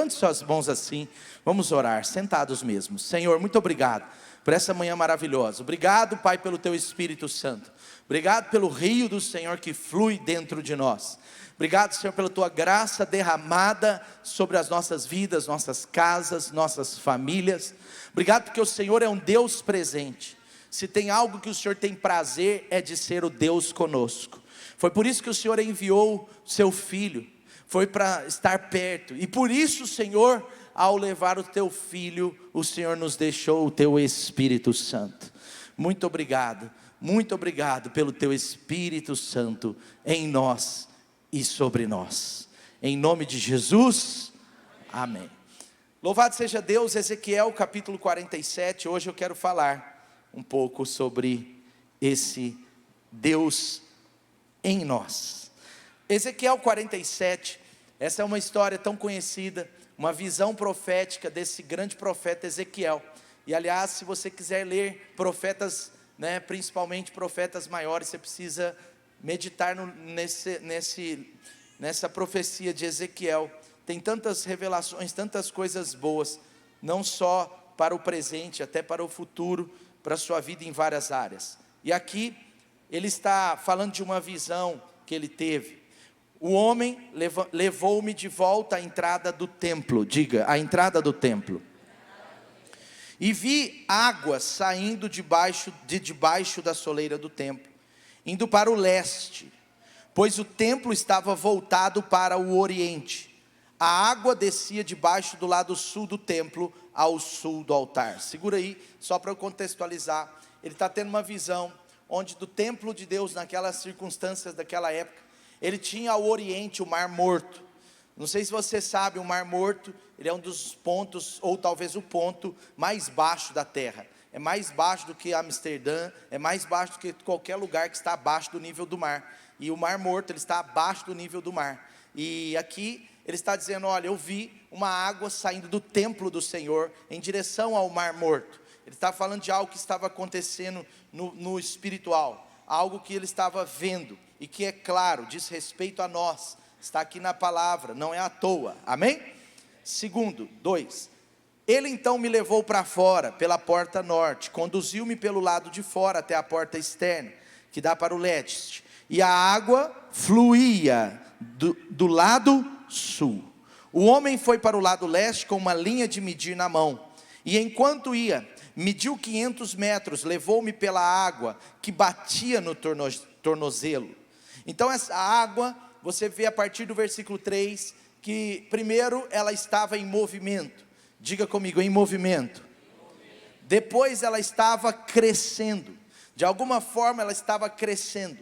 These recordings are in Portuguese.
Levante suas mãos assim, vamos orar, sentados mesmo. Senhor, muito obrigado por essa manhã maravilhosa. Obrigado, Pai, pelo Teu Espírito Santo. Obrigado pelo rio do Senhor que flui dentro de nós. Obrigado, Senhor, pela Tua graça derramada sobre as nossas vidas, nossas casas, nossas famílias. Obrigado porque o Senhor é um Deus presente. Se tem algo que o Senhor tem prazer, é de ser o Deus conosco. Foi por isso que o Senhor enviou Seu Filho. Foi para estar perto, e por isso, Senhor, ao levar o Teu Filho, o Senhor nos deixou o Teu Espírito Santo. Muito obrigado pelo Teu Espírito Santo em nós e sobre nós, em nome de Jesus, amém. Louvado seja Deus. Ezequiel capítulo 47, hoje eu quero falar um pouco sobre esse Deus em nós. Ezequiel 47, essa é uma história tão conhecida, uma visão profética desse grande profeta Ezequiel. E aliás, se você quiser ler profetas, principalmente profetas maiores, você precisa meditar nessa profecia de Ezequiel. Tem tantas revelações, tantas coisas boas, não só para o presente, até para o futuro, para a sua vida em várias áreas. E aqui ele está falando de uma visão que ele teve. O homem levou-me de volta à entrada do templo, diga, a entrada do templo, e vi água saindo debaixo da soleira do templo, indo para o leste, pois o templo estava voltado para o oriente. A água descia debaixo do lado sul do templo, ao sul do altar. Segura aí, só para eu contextualizar. Ele está tendo uma visão, onde do templo de Deus, naquelas circunstâncias daquela época, ele tinha ao oriente o Mar Morto. Não sei se você sabe, o Mar Morto, ele é um dos pontos, ou talvez o ponto mais baixo da terra. É mais baixo do que Amsterdã, é mais baixo do que qualquer lugar que está abaixo do nível do mar. E o Mar Morto, ele está abaixo do nível do mar. E aqui ele está dizendo, olha, eu vi uma água saindo do templo do Senhor, em direção ao Mar Morto. Ele está falando de algo que estava acontecendo no espiritual, algo que ele estava vendo, e que é claro, diz respeito a nós, está aqui na palavra, não é à toa, amém? Segundo, 2, ele então me levou para fora, pela porta norte, conduziu-me pelo lado de fora, até a porta externa, que dá para o leste, e a água fluía do lado sul. O homem foi para o lado leste, com uma linha de medir na mão, e enquanto ia, mediu 500 metros, levou-me pela água, que batia no tornozelo. Então essa água, você vê a partir do versículo 3, que primeiro ela estava em movimento, diga comigo, em movimento. Depois ela estava crescendo, de alguma forma ela estava crescendo.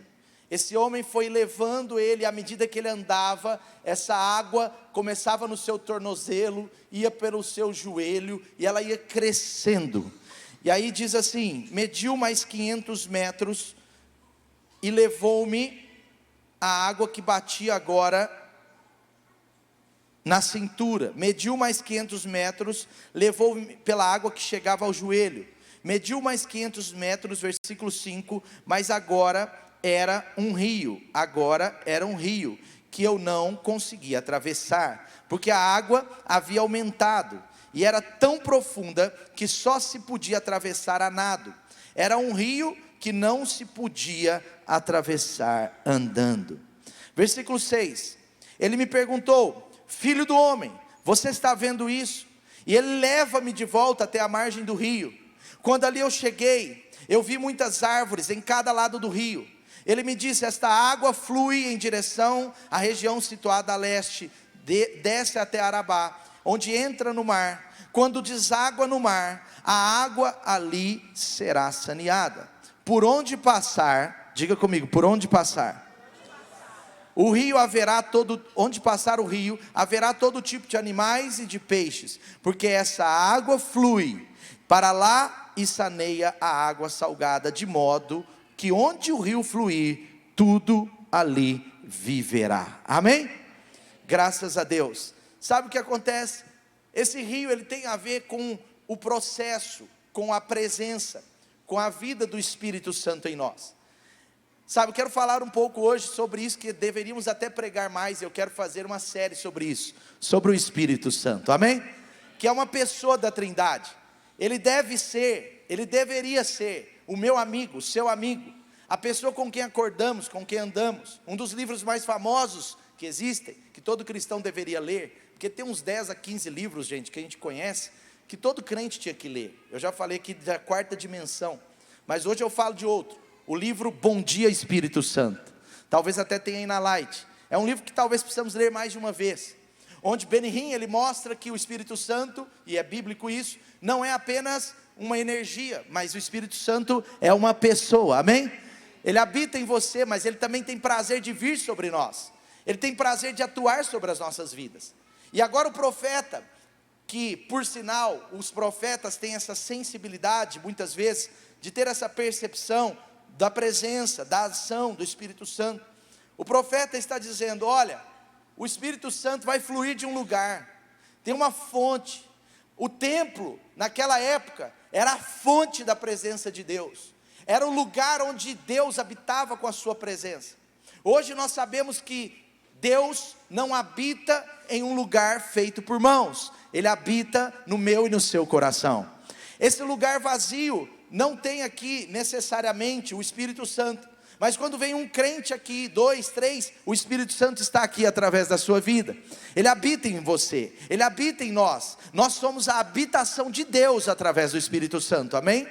Esse homem foi levando ele, à medida que ele andava, essa água começava no seu tornozelo, ia pelo seu joelho, e ela ia crescendo. E aí diz assim, mediu mais 500 metros, e levou-me a água que batia agora na cintura. Mediu mais 500 metros, levou-me pela água que chegava ao joelho. Mediu mais 500 metros, versículo 5, mas agora era um rio, que eu não conseguia atravessar, porque a água havia aumentado, e era tão profunda, que só se podia atravessar a nado. Era um rio que não se podia atravessar andando. Versículo 6, ele me perguntou, filho do homem, você está vendo isso? E ele leva-me de volta até a margem do rio. Quando ali eu cheguei, eu vi muitas árvores em cada lado do rio. Ele me disse, esta água flui em direção à região situada a leste, desce até Arabá, onde entra no mar. Quando deságua no mar, a água ali será saneada. Por onde passar, diga comigo, por onde passar? O rio onde passar o rio, haverá todo tipo de animais e de peixes, porque essa água flui para lá e saneia a água salgada, de modo que onde o rio fluir, tudo ali viverá. Amém? Graças a Deus. Sabe o que acontece? Esse rio, ele tem a ver com o processo, com a presença, com a vida do Espírito Santo em nós. Sabe, eu quero falar um pouco hoje sobre isso, que deveríamos até pregar mais. Eu quero fazer uma série sobre isso, sobre o Espírito Santo, amém? Que é uma pessoa da Trindade. Ele deveria ser o meu amigo, o seu amigo, a pessoa com quem acordamos, com quem andamos. Um dos livros mais famosos que existem, que todo cristão deveria ler, porque tem uns 10 a 15 livros, gente, que a gente conhece, que todo crente tinha que ler. Eu já falei aqui da quarta dimensão, mas hoje eu falo de outro. O livro Bom Dia Espírito Santo, talvez até tenha aí na Light. É um livro que talvez precisamos ler mais de uma vez, onde Benny Hinn, ele mostra que o Espírito Santo, e é bíblico isso, não é apenas uma energia, mas o Espírito Santo é uma pessoa, amém? Ele habita em você, mas ele também tem prazer de vir sobre nós, ele tem prazer de atuar sobre as nossas vidas. E agora o profeta, que por sinal, os profetas têm essa sensibilidade, muitas vezes, de ter essa percepção da presença, da ação do Espírito Santo. O profeta está dizendo: olha, o Espírito Santo vai fluir de um lugar, tem uma fonte. O templo, naquela época, era a fonte da presença de Deus, era o lugar onde Deus habitava com a sua presença. Hoje nós sabemos que Deus não habita em um lugar feito por mãos, Ele habita no meu e no seu coração. Esse lugar vazio não tem aqui necessariamente o Espírito Santo, mas quando vem um crente aqui, 2, 3, o Espírito Santo está aqui através da sua vida. Ele habita em você, Ele habita em nós. Nós somos a habitação de Deus através do Espírito Santo, amém?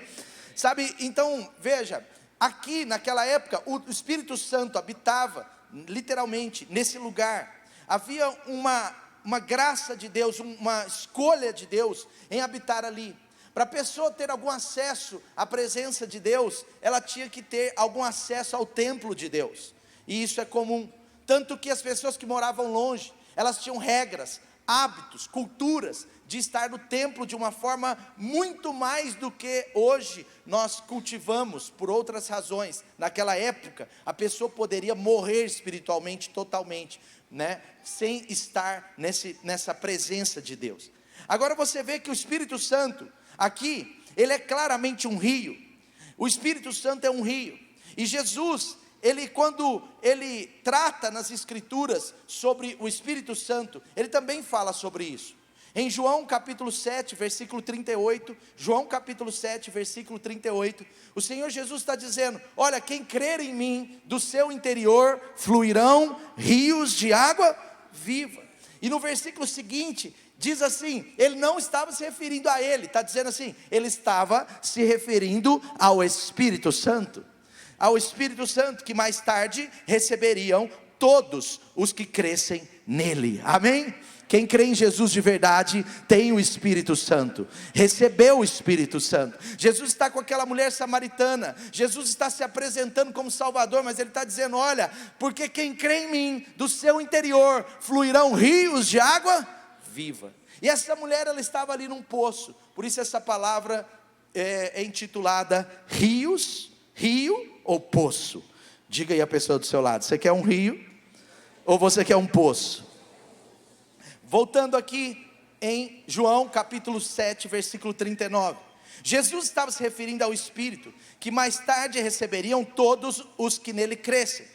Sabe, então, veja, aqui naquela época, o Espírito Santo habitava literalmente nesse lugar. Havia uma graça de Deus, uma escolha de Deus em habitar ali. Para a pessoa ter algum acesso à presença de Deus, ela tinha que ter algum acesso ao templo de Deus, e isso é comum, tanto que as pessoas que moravam longe, elas tinham regras, hábitos, culturas, de estar no templo de uma forma muito mais do que hoje nós cultivamos, por outras razões. Naquela época, a pessoa poderia morrer espiritualmente totalmente, né, sem estar nessa presença de Deus. Agora você vê que o Espírito Santo, aqui, ele é claramente um rio. O Espírito Santo é um rio. E Jesus, quando ele trata nas Escrituras sobre o Espírito Santo, ele também fala sobre isso. Em João capítulo 7, versículo 38, João capítulo 7, versículo 38, o Senhor Jesus está dizendo: olha, quem crer em mim, do seu interior fluirão rios de água viva. E no versículo seguinte, diz assim, ele não estava se referindo a ele, está dizendo assim, ele estava se referindo ao Espírito Santo. Ao Espírito Santo, que mais tarde receberiam todos os que crescem nele, amém? Quem crê em Jesus de verdade, tem o Espírito Santo, recebeu o Espírito Santo. Jesus está com aquela mulher samaritana, Jesus está se apresentando como Salvador, mas ele está dizendo: olha, porque quem crê em mim, do seu interior fluirão rios de água viva. E essa mulher, ela estava ali num poço, por isso essa palavra é intitulada rios, rio ou poço. Diga aí a pessoa do seu lado, você quer um rio ou você quer um poço? Voltando aqui em João capítulo 7, versículo 39, Jesus estava se referindo ao Espírito, que mais tarde receberiam todos os que nele crescem.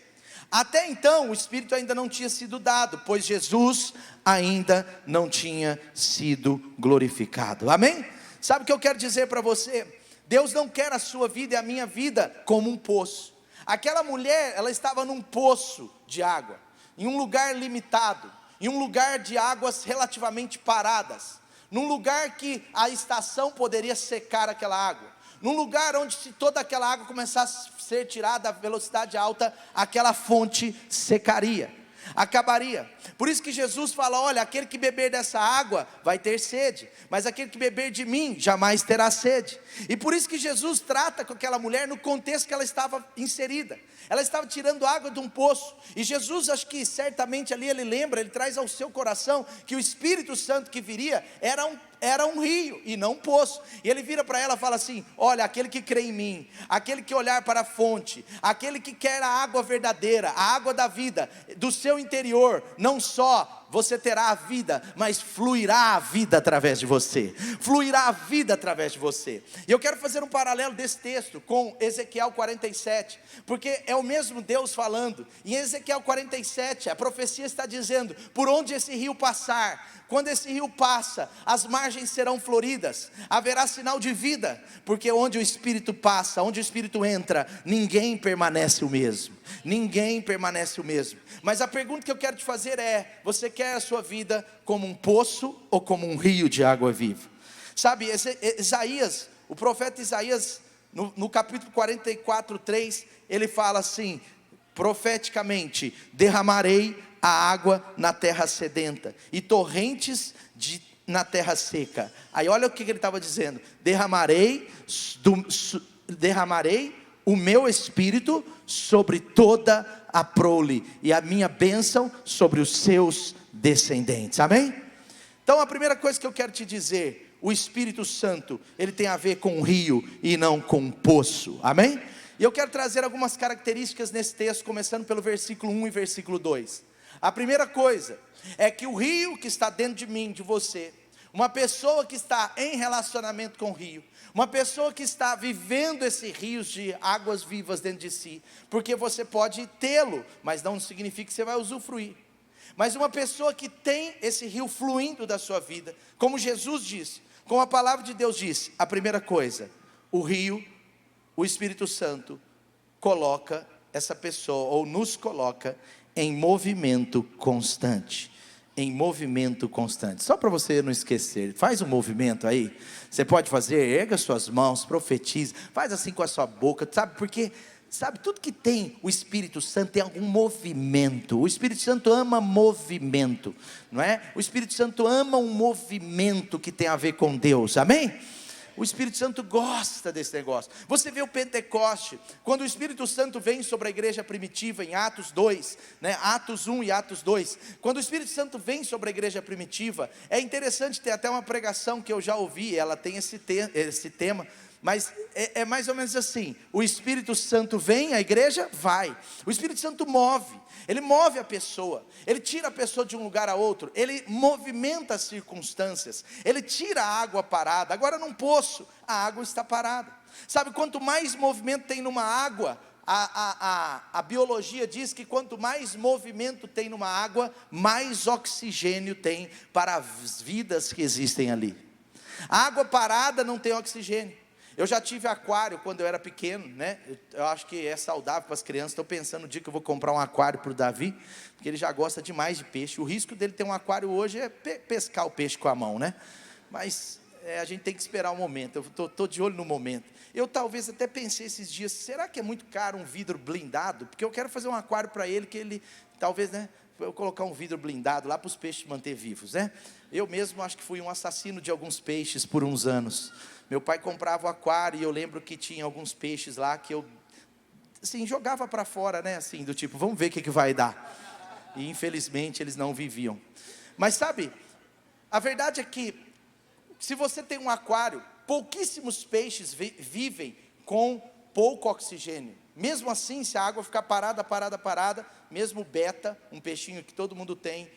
Até então o Espírito ainda não tinha sido dado, pois Jesus ainda não tinha sido glorificado, amém? Sabe o que eu quero dizer para você? Deus não quer a sua vida e a minha vida como um poço. Aquela mulher, ela estava num poço de água, em um lugar limitado, em um lugar de águas relativamente paradas, num lugar que a estação poderia secar aquela água, num lugar onde, se toda aquela água começasse a ser tirada a velocidade alta, aquela fonte secaria, acabaria. Por isso que Jesus fala: olha, aquele que beber dessa água vai ter sede, mas aquele que beber de mim jamais terá sede. E por isso que Jesus trata com aquela mulher no contexto que ela estava inserida. Ela estava tirando água de um poço, e Jesus, acho que certamente ali ele lembra, ele traz ao seu coração que o Espírito Santo que viria era um rio e não um poço. E ele vira para ela e fala assim: olha, aquele que crê em mim, aquele que olhar para a fonte, aquele que quer a água verdadeira, a água da vida, do seu interior, não só você terá a vida, mas fluirá a vida através de você. Fluirá a vida através de você. E eu quero fazer um paralelo desse texto com Ezequiel 47, porque é o mesmo Deus falando. Em Ezequiel 47, a profecia está dizendo: por onde esse rio passar, quando esse rio passa, as margens serão floridas, haverá sinal de vida, porque onde o Espírito passa, onde o Espírito entra, ninguém permanece o mesmo. Ninguém permanece o mesmo. Mas a pergunta que eu quero te fazer é: você quer a sua vida como um poço ou como um rio de água viva? Sabe, Isaías, o profeta Isaías, no capítulo 44, 3, ele fala assim, profeticamente: derramarei a água na terra sedenta, e torrentes na terra seca. Aí olha o que ele estava dizendo: derramarei o meu espírito sobre toda a prole, e a minha bênção sobre os seus descendentes. Amém? Então a primeira coisa que eu quero te dizer: o Espírito Santo, ele tem a ver com um rio e não com um poço. Amém? E eu quero trazer algumas características nesse texto, começando pelo versículo 1 e versículo 2. A primeira coisa é que o rio que está dentro de mim, de você, uma pessoa que está em relacionamento com o rio, uma pessoa que está vivendo esse rio de águas vivas dentro de si, porque você pode tê-lo, mas não significa que você vai usufruir. Mas uma pessoa que tem esse rio fluindo da sua vida, como Jesus disse, como a palavra de Deus disse, a primeira coisa: o rio, o Espírito Santo coloca essa pessoa, ou nos coloca em movimento constante. Em movimento constante. Só para você não esquecer, faz um movimento aí. Você pode fazer, erga suas mãos, profetize, faz assim com a sua boca, sabe? Porque, sabe, tudo que tem o Espírito Santo tem algum movimento. O Espírito Santo ama movimento, não é? O Espírito Santo ama um movimento que tem a ver com Deus, amém? O Espírito Santo gosta desse negócio. Você vê o Pentecoste, quando o Espírito Santo vem sobre a igreja primitiva, em Atos 2, né? Atos 1 e Atos 2, quando o Espírito Santo vem sobre a igreja primitiva, é interessante, ter até uma pregação que eu já ouvi, ela tem esse tema, mas é mais ou menos assim: o Espírito Santo vem, a igreja vai. O Espírito Santo move, ele move a pessoa, ele tira a pessoa de um lugar a outro, ele movimenta as circunstâncias, ele tira a água parada. Agora num poço, a água está parada. Sabe, quanto mais movimento tem numa água, a biologia diz que quanto mais movimento tem numa água, mais oxigênio tem para as vidas que existem ali. A água parada não tem oxigênio. Eu já tive aquário quando eu era pequeno, né? Eu acho que é saudável para as crianças. Estou pensando no dia que eu vou comprar um aquário para o Davi, porque ele já gosta demais de peixe. O risco dele ter um aquário hoje é pescar o peixe com a mão, né? Mas a gente tem que esperar um momento. Eu estou de olho no momento. Eu talvez até pensei esses dias: será que é muito caro um vidro blindado? Porque eu quero fazer um aquário para ele, que ele, talvez, né? Eu colocar um vidro blindado lá para os peixes manter vivos, né? Eu mesmo acho que fui um assassino de alguns peixes por uns anos. Meu pai comprava o aquário e eu lembro que tinha alguns peixes lá que eu, assim, jogava para fora, né? Assim, do tipo, vamos ver o que vai dar. E infelizmente eles não viviam. Mas sabe, a verdade é que, se você tem um aquário, pouquíssimos peixes vivem com pouco oxigênio. Mesmo assim, se a água ficar parada, mesmo o beta, um peixinho que todo mundo tem,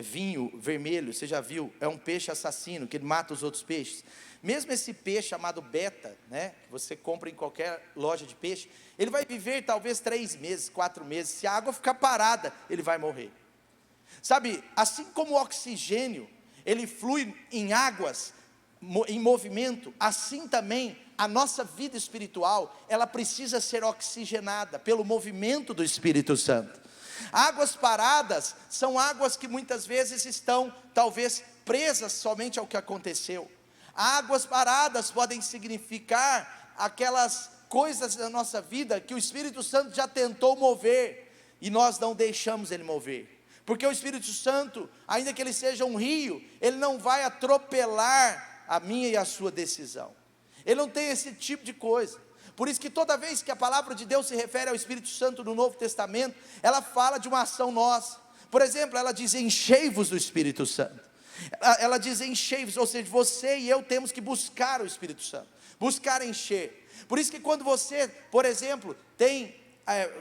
vinho vermelho, você já viu, é um peixe assassino, que ele mata os outros peixes. Mesmo esse peixe chamado beta, né, que você compra em qualquer loja de peixe, ele vai viver talvez 3 meses, 4 meses. Se a água ficar parada, ele vai morrer. Sabe, assim como o oxigênio, ele flui em águas, em movimento, assim também a nossa vida espiritual, ela precisa ser oxigenada pelo movimento do Espírito Santo. Águas paradas são águas que muitas vezes estão talvez presas somente ao que aconteceu. Águas paradas podem significar aquelas coisas da nossa vida que o Espírito Santo já tentou mover e nós não deixamos ele mover. Porque o Espírito Santo, ainda que ele seja um rio, ele não vai atropelar a minha e a sua decisão. Ele não tem esse tipo de coisa. Por isso que toda vez que a palavra de Deus se refere ao Espírito Santo no Novo Testamento, ela fala de uma ação nossa. Por exemplo, ela diz: enchei-vos do Espírito Santo. Ela diz enchei-vos, ou seja, você e eu temos que buscar o Espírito Santo, buscar encher. Por isso que quando você, por exemplo, tem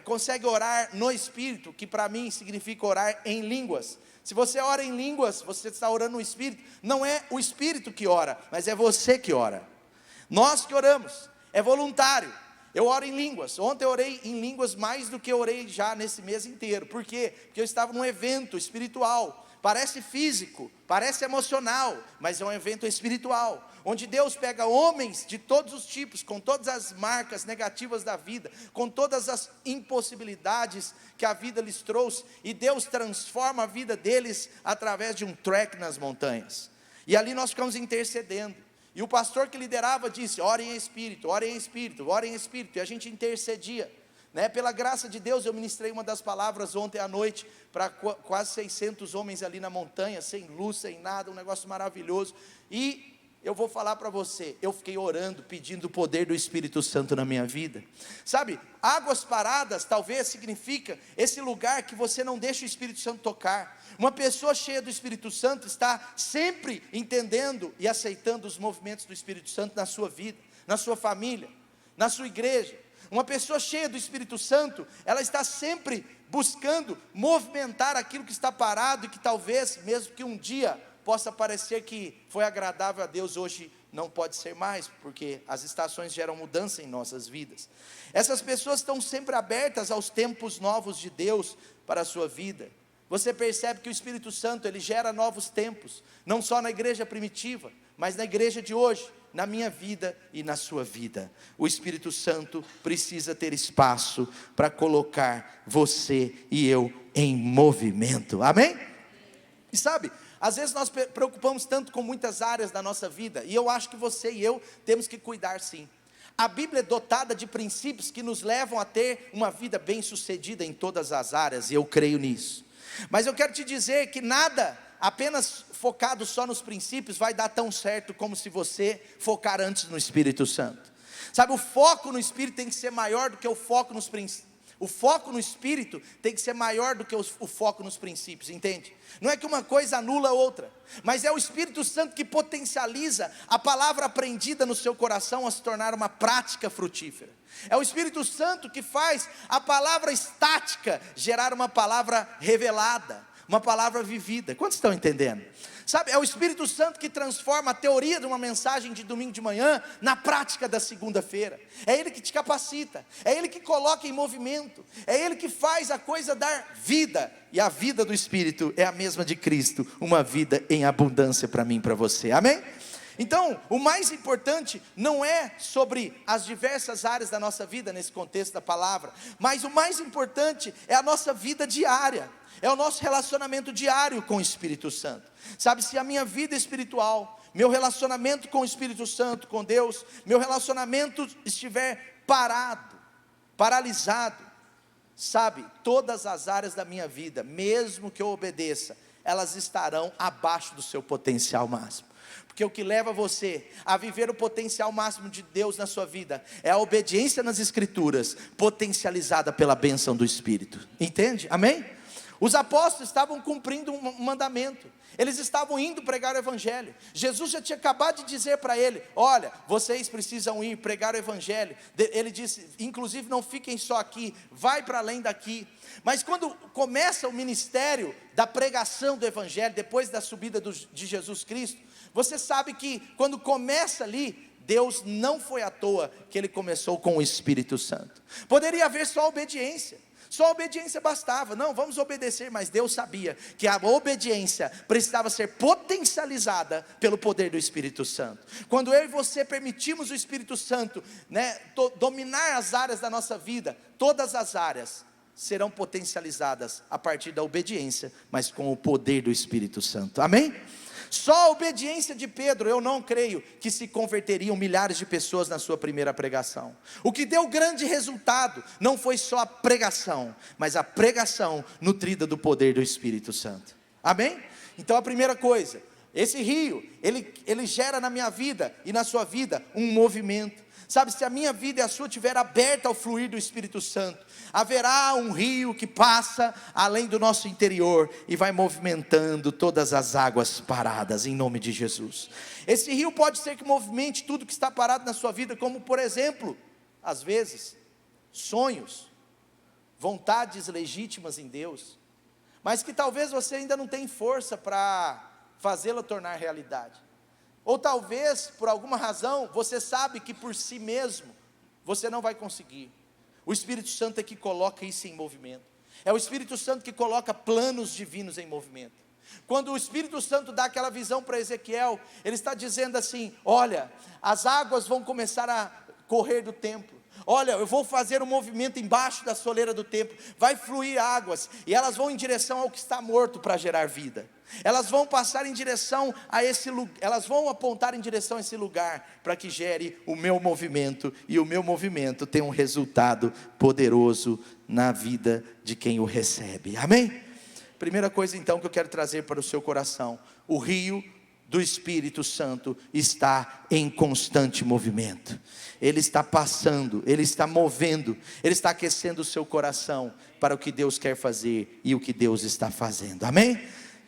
consegue orar no Espírito, que para mim significa orar em línguas. Se você ora em línguas, você está orando no Espírito. Não é o Espírito que ora, mas é você que ora. Nós que oramos, é voluntário. Eu oro em línguas. Ontem eu orei em línguas mais do que eu orei já nesse mês inteiro. Por quê? Porque eu estava num evento espiritual. Parece físico, parece emocional, mas é um evento espiritual, onde Deus pega homens de todos os tipos, com todas as marcas negativas da vida, com todas as impossibilidades que a vida lhes trouxe, e Deus transforma a vida deles através de um trek nas montanhas. E ali nós ficamos intercedendo, e o pastor que liderava disse: orem em espírito, orem em espírito, orem em espírito, e a gente intercedia. Pela graça de Deus, eu ministrei uma das palavras ontem à noite, para quase 600 homens ali na montanha, sem luz, sem nada, um negócio maravilhoso, e eu vou falar para você, eu fiquei orando, pedindo o poder do Espírito Santo na minha vida. Sabe, águas paradas talvez significa esse lugar que você não deixa o Espírito Santo tocar. Uma pessoa cheia do Espírito Santo está sempre entendendo e aceitando os movimentos do Espírito Santo na sua vida, na sua família, na sua igreja. Uma pessoa cheia do Espírito Santo, ela está sempre buscando movimentar aquilo que está parado, e que talvez, mesmo que um dia possa parecer que foi agradável a Deus, hoje não pode ser mais, porque as estações geram mudança em nossas vidas. Essas pessoas estão sempre abertas aos tempos novos de Deus para a sua vida. Você percebe que o Espírito Santo, ele gera novos tempos, não só na igreja primitiva, mas na igreja de hoje, na minha vida e na sua vida. O Espírito Santo precisa ter espaço para colocar você e eu em movimento, amém? E sabe, às vezes nós preocupamos tanto com muitas áreas da nossa vida, e eu acho que você e eu temos que cuidar sim. A Bíblia é dotada de princípios que nos levam a ter uma vida bem sucedida em todas as áreas, e eu creio nisso. Mas eu quero te dizer que nada apenas focado só nos princípios vai dar tão certo como se você focar antes no Espírito Santo. Sabe, o foco no Espírito tem que ser maior do que o foco nos princípios. O foco no Espírito tem que ser maior do que o foco nos princípios, entende? Não é que uma coisa anula a outra, mas é o Espírito Santo que potencializa a palavra aprendida no seu coração a se tornar uma prática frutífera. É o Espírito Santo que faz a palavra estática gerar uma palavra revelada, uma palavra vivida. Quantos estão entendendo? Sabe, é o Espírito Santo que transforma a teoria de uma mensagem de domingo de manhã na prática da segunda-feira. É Ele que te capacita, é Ele que coloca em movimento, é Ele que faz a coisa dar vida. E a vida do Espírito é a mesma de Cristo, uma vida em abundância para mim e para você, amém? Então, o mais importante não é sobre as diversas áreas da nossa vida nesse contexto da palavra, mas o mais importante é a nossa vida diária, é o nosso relacionamento diário com o Espírito Santo. Sabe, se a minha vida espiritual, meu relacionamento com o Espírito Santo, com Deus, meu relacionamento estiver paralisado, sabe, todas as áreas da minha vida, mesmo que eu obedeça, elas estarão abaixo do seu potencial máximo. Porque o que leva você a viver o potencial máximo de Deus na sua vida é a obediência nas Escrituras, potencializada pela bênção do Espírito. Entende? Amém? Os apóstolos estavam cumprindo um mandamento, eles estavam indo pregar o Evangelho. Jesus já tinha acabado de dizer para ele: olha, vocês precisam ir pregar o Evangelho. Ele disse, inclusive, não fiquem só aqui, vai para além daqui. Mas quando começa o ministério da pregação do Evangelho, depois da subida de Jesus Cristo, você sabe que quando começa ali, Deus não foi à toa que Ele começou com o Espírito Santo. Poderia haver só obediência, só a obediência bastava, não, vamos obedecer, mas Deus sabia que a obediência precisava ser potencializada pelo poder do Espírito Santo. Quando eu e você permitimos o Espírito Santo, dominar as áreas da nossa vida, todas as áreas serão potencializadas a partir da obediência, mas com o poder do Espírito Santo, amém? Só a obediência de Pedro, eu não creio que se converteriam milhares de pessoas na sua primeira pregação. O que deu grande resultado não foi só a pregação, mas a pregação nutrida do poder do Espírito Santo, amém? Então a primeira coisa, esse rio, ele gera na minha vida e na sua vida um movimento. Sabe, se a minha vida e a sua estiver aberta ao fluir do Espírito Santo, haverá um rio que passa além do nosso interior e vai movimentando todas as águas paradas, em nome de Jesus. Esse rio pode ser que movimente tudo que está parado na sua vida, como por exemplo, às vezes, sonhos. vontades legítimas em Deus, mas que talvez você ainda não tenha força para fazê-la tornar realidade. Ou talvez, por alguma razão, você sabe que por si mesmo, você não vai conseguir. O Espírito Santo é que coloca isso em movimento. É o Espírito Santo que coloca planos divinos em movimento. Quando o Espírito Santo dá aquela visão para Ezequiel, ele está dizendo assim: olha, as águas vão começar a correr do templo. Olha, eu vou fazer um movimento embaixo da soleira do templo, vai fluir águas, e elas vão em direção ao que está morto para gerar vida. Elas vão passar em direção a esse lugar, elas vão apontar em direção a esse lugar, para que gere o meu movimento, e o meu movimento tem um resultado poderoso na vida de quem o recebe, amém? Primeira coisa então que eu quero trazer para o seu coração: o rio do Espírito Santo está em constante movimento. Ele está passando, ele está movendo, ele está aquecendo o seu coração para o que Deus quer fazer e o que Deus está fazendo, amém?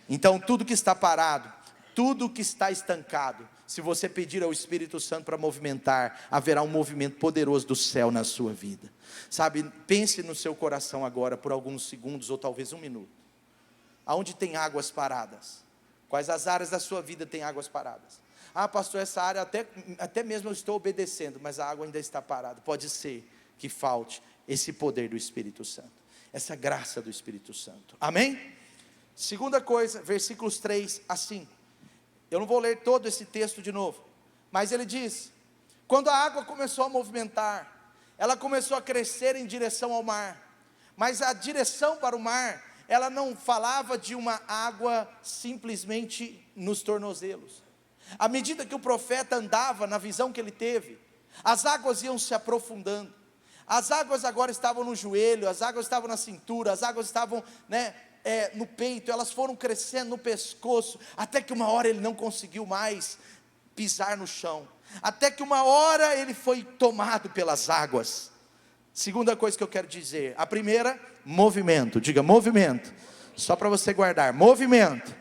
Então tudo que está parado, tudo que está estancado, se você pedir ao Espírito Santo para movimentar, haverá um movimento poderoso do céu na sua vida. Sabe, pense no seu coração agora por alguns segundos ou talvez um minuto. Aonde tem águas paradas? Quais as áreas da sua vida tem águas paradas? Ah, pastor, essa área até mesmo eu estou obedecendo, mas a água ainda está parada. Pode ser que falte esse poder do Espírito Santo, essa graça do Espírito Santo, amém? Segunda coisa, versículos 3 a 5. Eu não vou ler todo esse texto de novo, mas ele diz: quando a água começou a movimentar, ela começou a crescer em direção ao mar, mas a direção para o mar, ela não falava de uma água simplesmente nos tornozelos. À medida que o profeta andava na visão que ele teve, as águas iam se aprofundando. As águas agora estavam no joelho, as águas estavam na cintura, as águas estavam, no peito, elas foram crescendo no pescoço, até que uma hora ele não conseguiu mais pisar no chão, até que uma hora ele foi tomado pelas águas. Segunda coisa que eu quero dizer: a primeira, movimento, diga movimento, só para você guardar, movimento,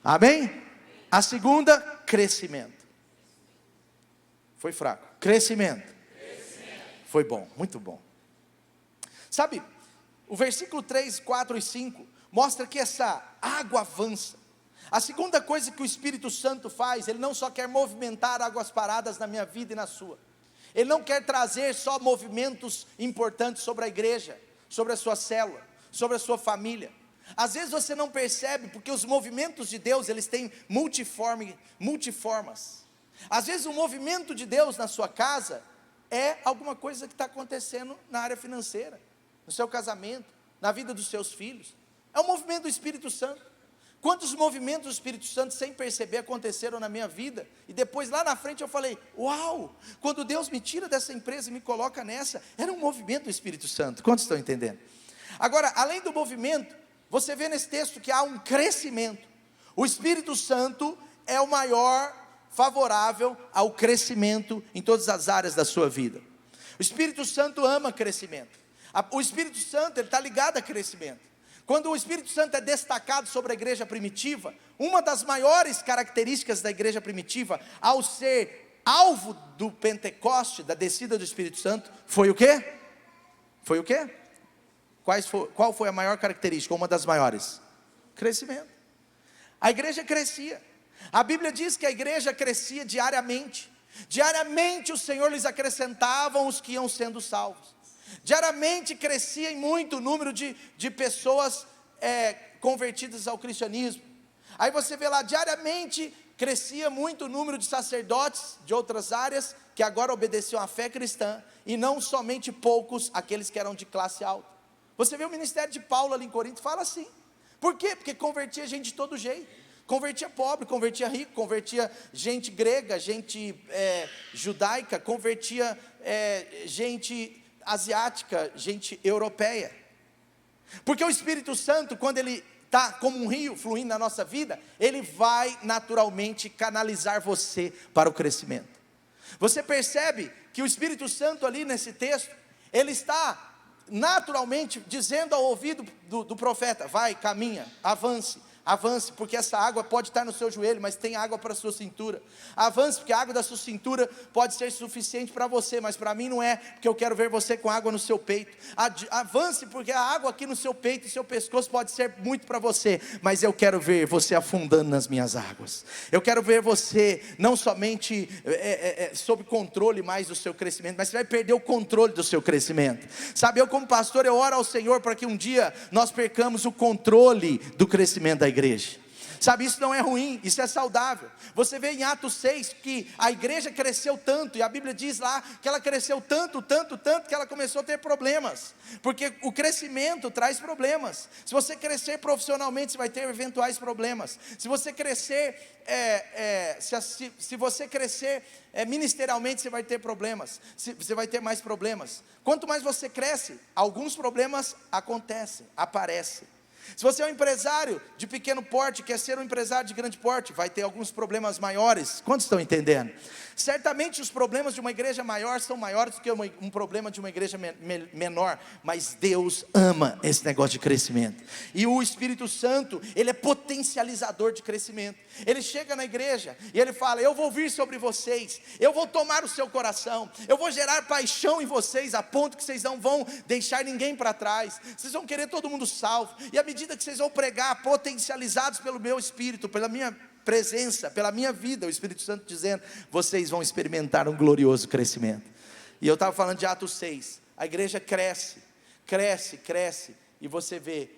amém? A segunda, crescimento. Foi fraco, crescimento. Foi bom, muito bom. Sabe, o versículo 3, 4 e 5 mostra que essa água avança. A segunda coisa que o Espírito Santo faz, ele não só quer movimentar águas paradas na minha vida e na sua, ele não quer trazer só movimentos importantes sobre a igreja, sobre a sua célula, sobre a sua família. Às vezes você não percebe, porque os movimentos de Deus, eles têm multiformas. Às vezes o movimento de Deus na sua casa é alguma coisa que está acontecendo na área financeira, no seu casamento, na vida dos seus filhos. É o movimento do Espírito Santo. Quantos movimentos do Espírito Santo sem perceber aconteceram na minha vida, e depois lá na frente eu falei: uau, quando Deus me tira dessa empresa e me coloca nessa, era um movimento do Espírito Santo. Quantos estão entendendo? Agora, além do movimento, você vê nesse texto que há um crescimento. O Espírito Santo é o maior favorável ao crescimento em todas as áreas da sua vida. O Espírito Santo ama crescimento. O Espírito Santo, ele está ligado a crescimento. Quando o Espírito Santo é destacado sobre a igreja primitiva, uma das maiores características da igreja primitiva, ao ser alvo do Pentecoste, da descida do Espírito Santo, foi o quê? Foi o quê? Qual foi a maior característica, uma das maiores? Crescimento. A igreja crescia. A Bíblia diz que a igreja crescia diariamente. Diariamente o Senhor lhes acrescentava os que iam sendo salvos. Diariamente crescia em muito o número de pessoas convertidas ao cristianismo. Aí você vê lá, diariamente crescia muito o número de sacerdotes de outras áreas, que agora obedeciam à fé cristã, e não somente poucos, aqueles que eram de classe alta. Você vê o ministério de Paulo ali em Corinto, fala assim. Por quê? Porque convertia gente de todo jeito. Convertia pobre, convertia rico, convertia gente grega, gente judaica, convertia gente asiática, gente europeia. Porque o Espírito Santo, quando ele está como um rio fluindo na nossa vida, ele vai naturalmente canalizar você para o crescimento. Você percebe que o Espírito Santo ali nesse texto, ele está naturalmente dizendo ao ouvido do profeta: vai, caminha, avance, Avance, porque essa água pode estar no seu joelho, mas tem água para a sua cintura. Avance, porque a água da sua cintura pode ser suficiente para você, mas para mim não é, porque eu quero ver você com água no seu peito. Avance, porque a água aqui no seu peito e seu pescoço pode ser muito para você, mas eu quero ver você afundando nas minhas águas. Eu quero ver você não somente sob controle mais do seu crescimento, mas você vai perder o controle do seu crescimento. Sabe, eu como pastor, eu oro ao Senhor para que um dia nós percamos o controle do crescimento da igreja. Sabe, isso não é ruim, isso é saudável. Você vê em Atos 6 que a igreja cresceu tanto, e a Bíblia diz lá que ela cresceu tanto, que ela começou a ter problemas, porque o crescimento traz problemas. Se você crescer profissionalmente, você vai ter eventuais problemas. Se você crescer, se você crescer ministerialmente, você vai ter problemas, você vai ter mais problemas. Quanto mais você cresce, alguns problemas aparecem. Se você é um empresário de pequeno porte, quer ser um empresário de grande porte, vai ter alguns problemas maiores. Quantos estão entendendo? Certamente os problemas de uma igreja maior são maiores do que um problema de uma igreja menor, mas Deus ama esse negócio de crescimento, e o Espírito Santo, Ele é potencializador de crescimento. Ele chega na igreja e Ele fala: eu vou vir sobre vocês, eu vou tomar o seu coração, eu vou gerar paixão em vocês, a ponto que vocês não vão deixar ninguém para trás, vocês vão querer todo mundo salvo, e à medida que vocês vão pregar, potencializados pelo meu Espírito, pela minha presença, pela minha vida, o Espírito Santo dizendo, vocês vão experimentar um glorioso crescimento. E eu estava falando de Atos 6, a igreja cresce, e você vê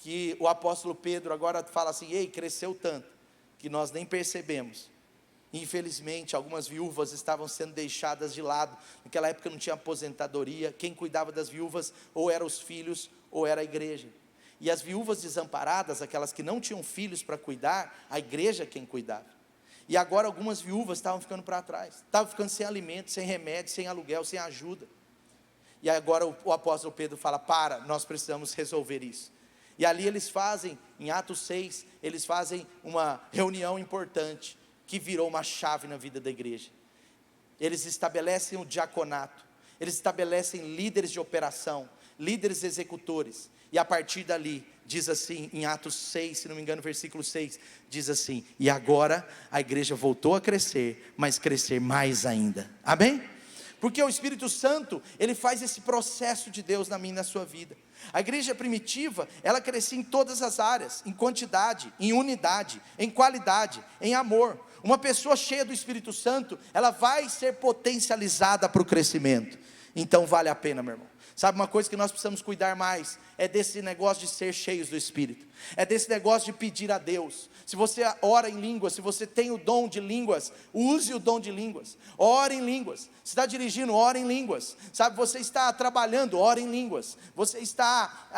que o apóstolo Pedro agora fala assim: ei, cresceu tanto, que nós nem percebemos. Infelizmente, algumas viúvas estavam sendo deixadas de lado. Naquela época não tinha aposentadoria, quem cuidava das viúvas ou eram os filhos, ou era a igreja. E as viúvas desamparadas, aquelas que não tinham filhos para cuidar, a igreja quem cuidava. E agora algumas viúvas estavam ficando para trás, estavam ficando sem alimento, sem remédio, sem aluguel, sem ajuda. E agora o apóstolo Pedro fala: nós precisamos resolver isso. E ali eles fazem, em Atos 6, eles fazem uma reunião importante, que virou uma chave na vida da igreja. Eles estabelecem o diaconato, eles estabelecem líderes de operação, líderes executores, e a partir dali, diz assim, em Atos 6, se não me engano, versículo 6, diz assim: e agora a igreja voltou a crescer, mas crescer mais ainda, amém? Porque o Espírito Santo, ele faz esse processo de Deus na minha e na sua vida. A igreja primitiva, ela crescia em todas as áreas, em quantidade, em unidade, em qualidade, em amor. Uma pessoa cheia do Espírito Santo, ela vai ser potencializada para o crescimento. Então vale a pena, meu irmão. Sabe, uma coisa que nós precisamos cuidar mais, é desse negócio de ser cheios do Espírito, é desse negócio de pedir a Deus. Se você ora em línguas, se você tem o dom de línguas, use o dom de línguas, ore em línguas. Você está dirigindo, ore em línguas. Sabe, você está trabalhando, ore em línguas. Você está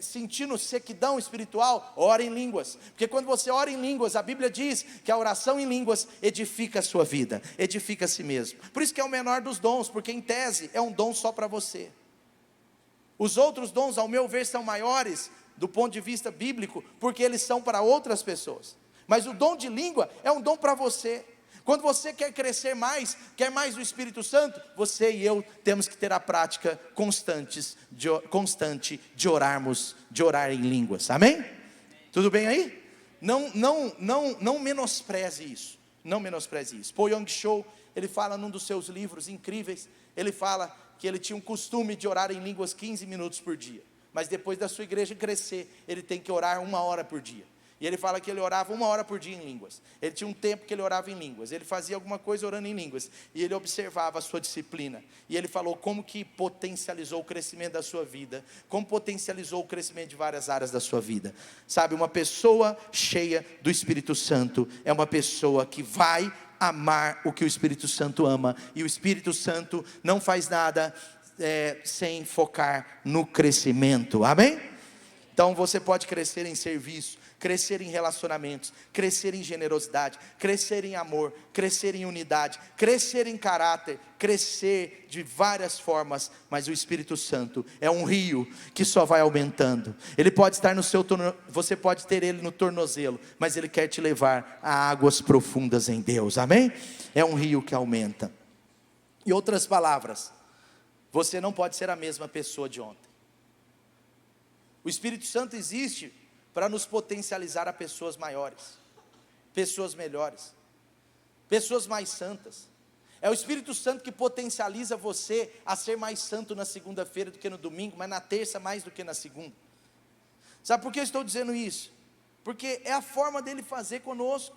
sentindo sequidão espiritual, ore em línguas, porque quando você ora em línguas, a Bíblia diz que a oração em línguas edifica a sua vida, edifica a si mesmo. Por isso que é o menor dos dons, porque em tese é um dom só para você. Os outros dons, ao meu ver, são maiores do ponto de vista bíblico, porque eles são para outras pessoas, mas o dom de língua é um dom para você. Quando você quer crescer mais, quer mais do Espírito Santo, você e eu temos que ter a prática constante de orar em línguas, amém? Tudo bem aí? Não menospreze isso, não menospreze isso. Paul Young-Cho, ele fala num dos seus livros incríveis, ele fala que ele tinha um costume de orar em línguas 15 minutos por dia, mas depois da sua igreja crescer, ele tem que orar 1 hora por dia. E ele fala que ele orava 1 hora por dia em línguas. Ele tinha um tempo que ele orava em línguas, ele fazia alguma coisa orando em línguas, e ele observava a sua disciplina, e ele falou como que potencializou o crescimento da sua vida, como potencializou o crescimento de várias áreas da sua vida. Sabe, uma pessoa cheia do Espírito Santo, é uma pessoa que vai amar o que o Espírito Santo ama, e o Espírito Santo não faz nada sem focar no crescimento, amém? Então você pode crescer em serviço, crescer em relacionamentos, crescer em generosidade, crescer em amor, crescer em unidade, crescer em caráter, crescer de várias formas, mas o Espírito Santo é um rio que só vai aumentando. Ele pode estar você pode ter ele no tornozelo, mas ele quer te levar a águas profundas em Deus, amém? É um rio que aumenta. Em outras palavras, você não pode ser a mesma pessoa de ontem. O Espírito Santo existe para nos potencializar a pessoas maiores, pessoas melhores, pessoas mais santas. É o Espírito Santo que potencializa você a ser mais santo na segunda-feira do que no domingo, mas na terça mais do que na segunda. Sabe por que eu estou dizendo isso? Porque é a forma dele fazer conosco.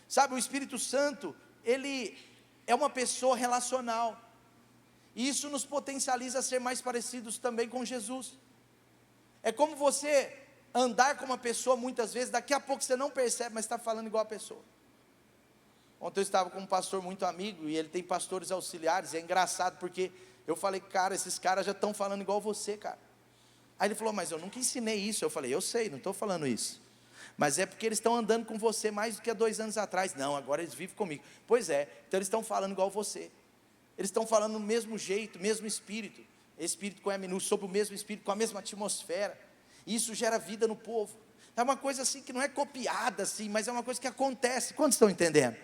Sabe, o Espírito Santo, ele é uma pessoa relacional, e isso nos potencializa a ser mais parecidos também com Jesus. É como você andar com uma pessoa muitas vezes, daqui a pouco você não percebe, mas está falando igual a pessoa. Ontem eu estava com um pastor muito amigo, e ele tem pastores auxiliares, e é engraçado porque eu falei, cara, esses caras já estão falando igual você, cara. Aí ele falou, mas eu nunca ensinei isso. Eu falei, eu sei, não estou falando isso, mas é porque eles estão andando com você mais do que há 2 anos atrás. Não, agora eles vivem comigo. Pois é, então eles estão falando igual você, eles estão falando do mesmo jeito, mesmo espírito, espírito com E minúsculo, sobre o mesmo espírito, com a mesma atmosfera, e isso gera vida no povo. É uma coisa assim que não é copiada assim, mas é uma coisa que acontece. Quantos estão entendendo?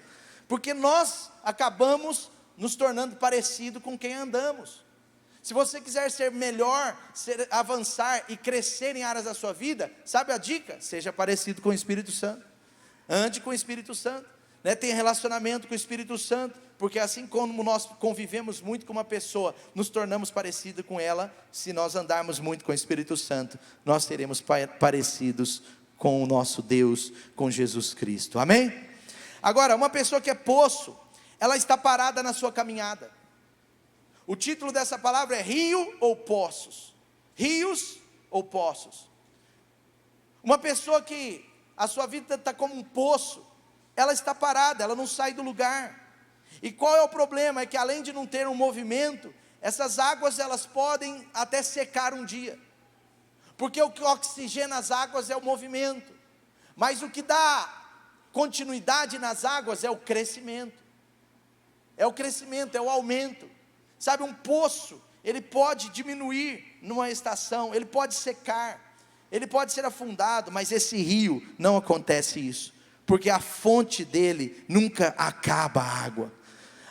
Porque nós acabamos nos tornando parecido com quem andamos. Se você quiser ser melhor, avançar e crescer em áreas da sua vida, sabe a dica? Seja parecido com o Espírito Santo, ande com o Espírito Santo, né? Tenha relacionamento com o Espírito Santo, porque assim como nós convivemos muito com uma pessoa, nos tornamos parecidos com ela. Se nós andarmos muito com o Espírito Santo, nós seremos parecidos com o nosso Deus, com Jesus Cristo, amém? Agora, uma pessoa que é poço, ela está parada na sua caminhada. O título dessa palavra é rio ou poços? Rios ou poços? Uma pessoa que a sua vida está como um poço, ela está parada, ela não sai do lugar. E qual é o problema? É que além de não ter um movimento, essas águas elas podem até secar um dia, porque o que oxigena as águas é o movimento, mas o que dá continuidade nas águas é o crescimento, é o aumento. Sabe, um poço, ele pode diminuir numa estação, ele pode secar, ele pode ser afundado, mas esse rio não acontece isso, porque a fonte dele nunca acaba a água.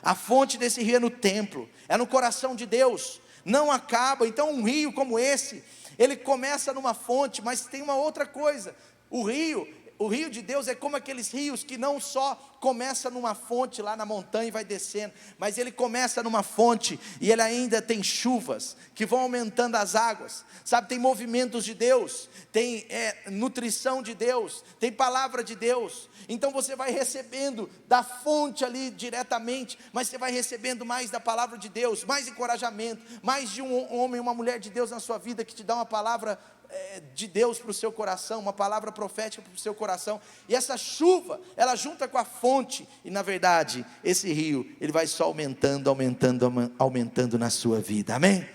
A fonte desse rio é no templo, é no coração de Deus, não acaba. Então um rio como esse, ele começa numa fonte, mas tem uma outra coisa. O rio de Deus é como aqueles rios que não só começa numa fonte lá na montanha e vai descendo, mas ele começa numa fonte e ele ainda tem chuvas que vão aumentando as águas, sabe, tem movimentos de Deus, tem nutrição de Deus, tem palavra de Deus. Então você vai recebendo da fonte ali diretamente, mas você vai recebendo mais da palavra de Deus, mais encorajamento, mais de um homem, uma mulher de Deus na sua vida que te dá uma palavra de Deus para o seu coração, uma palavra profética para o seu coração, e essa chuva, ela junta com a fonte, e na verdade, esse rio, ele vai só aumentando na sua vida, amém?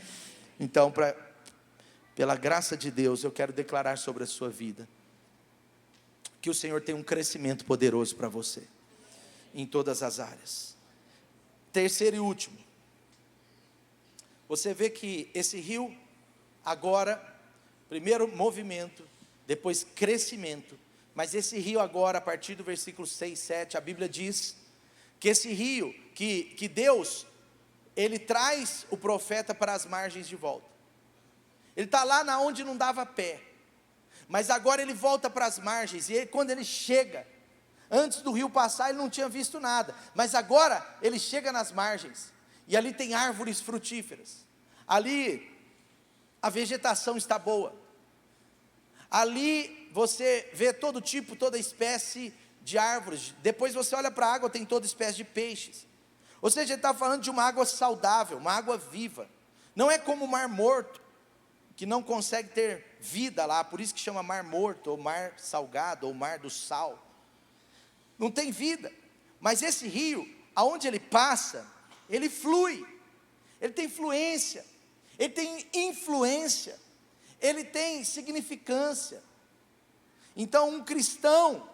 Então, pela graça de Deus, eu quero declarar sobre a sua vida, que o Senhor tem um crescimento poderoso para você, em todas as áreas. Terceiro e último, você vê que esse rio, agora, primeiro movimento, depois crescimento, mas esse rio agora, a partir do versículo 6, 7, a Bíblia diz, que esse rio, que Deus, ele traz o profeta para as margens de volta, ele está lá na onde não dava pé, mas agora ele volta para as margens, e quando ele chega, antes do rio passar ele não tinha visto nada, mas agora ele chega nas margens, e ali tem árvores frutíferas, ali a vegetação está boa, ali você vê todo tipo, toda espécie de árvores, depois você olha para a água, tem toda espécie de peixes, ou seja, ele está falando de uma água saudável, uma água viva, não é como o mar morto, que não consegue ter vida lá, por isso que chama mar morto, ou mar salgado, ou mar do sal, não tem vida, mas esse rio, aonde ele passa, ele flui, ele tem fluência, ele tem influência, ele tem significância. Então um cristão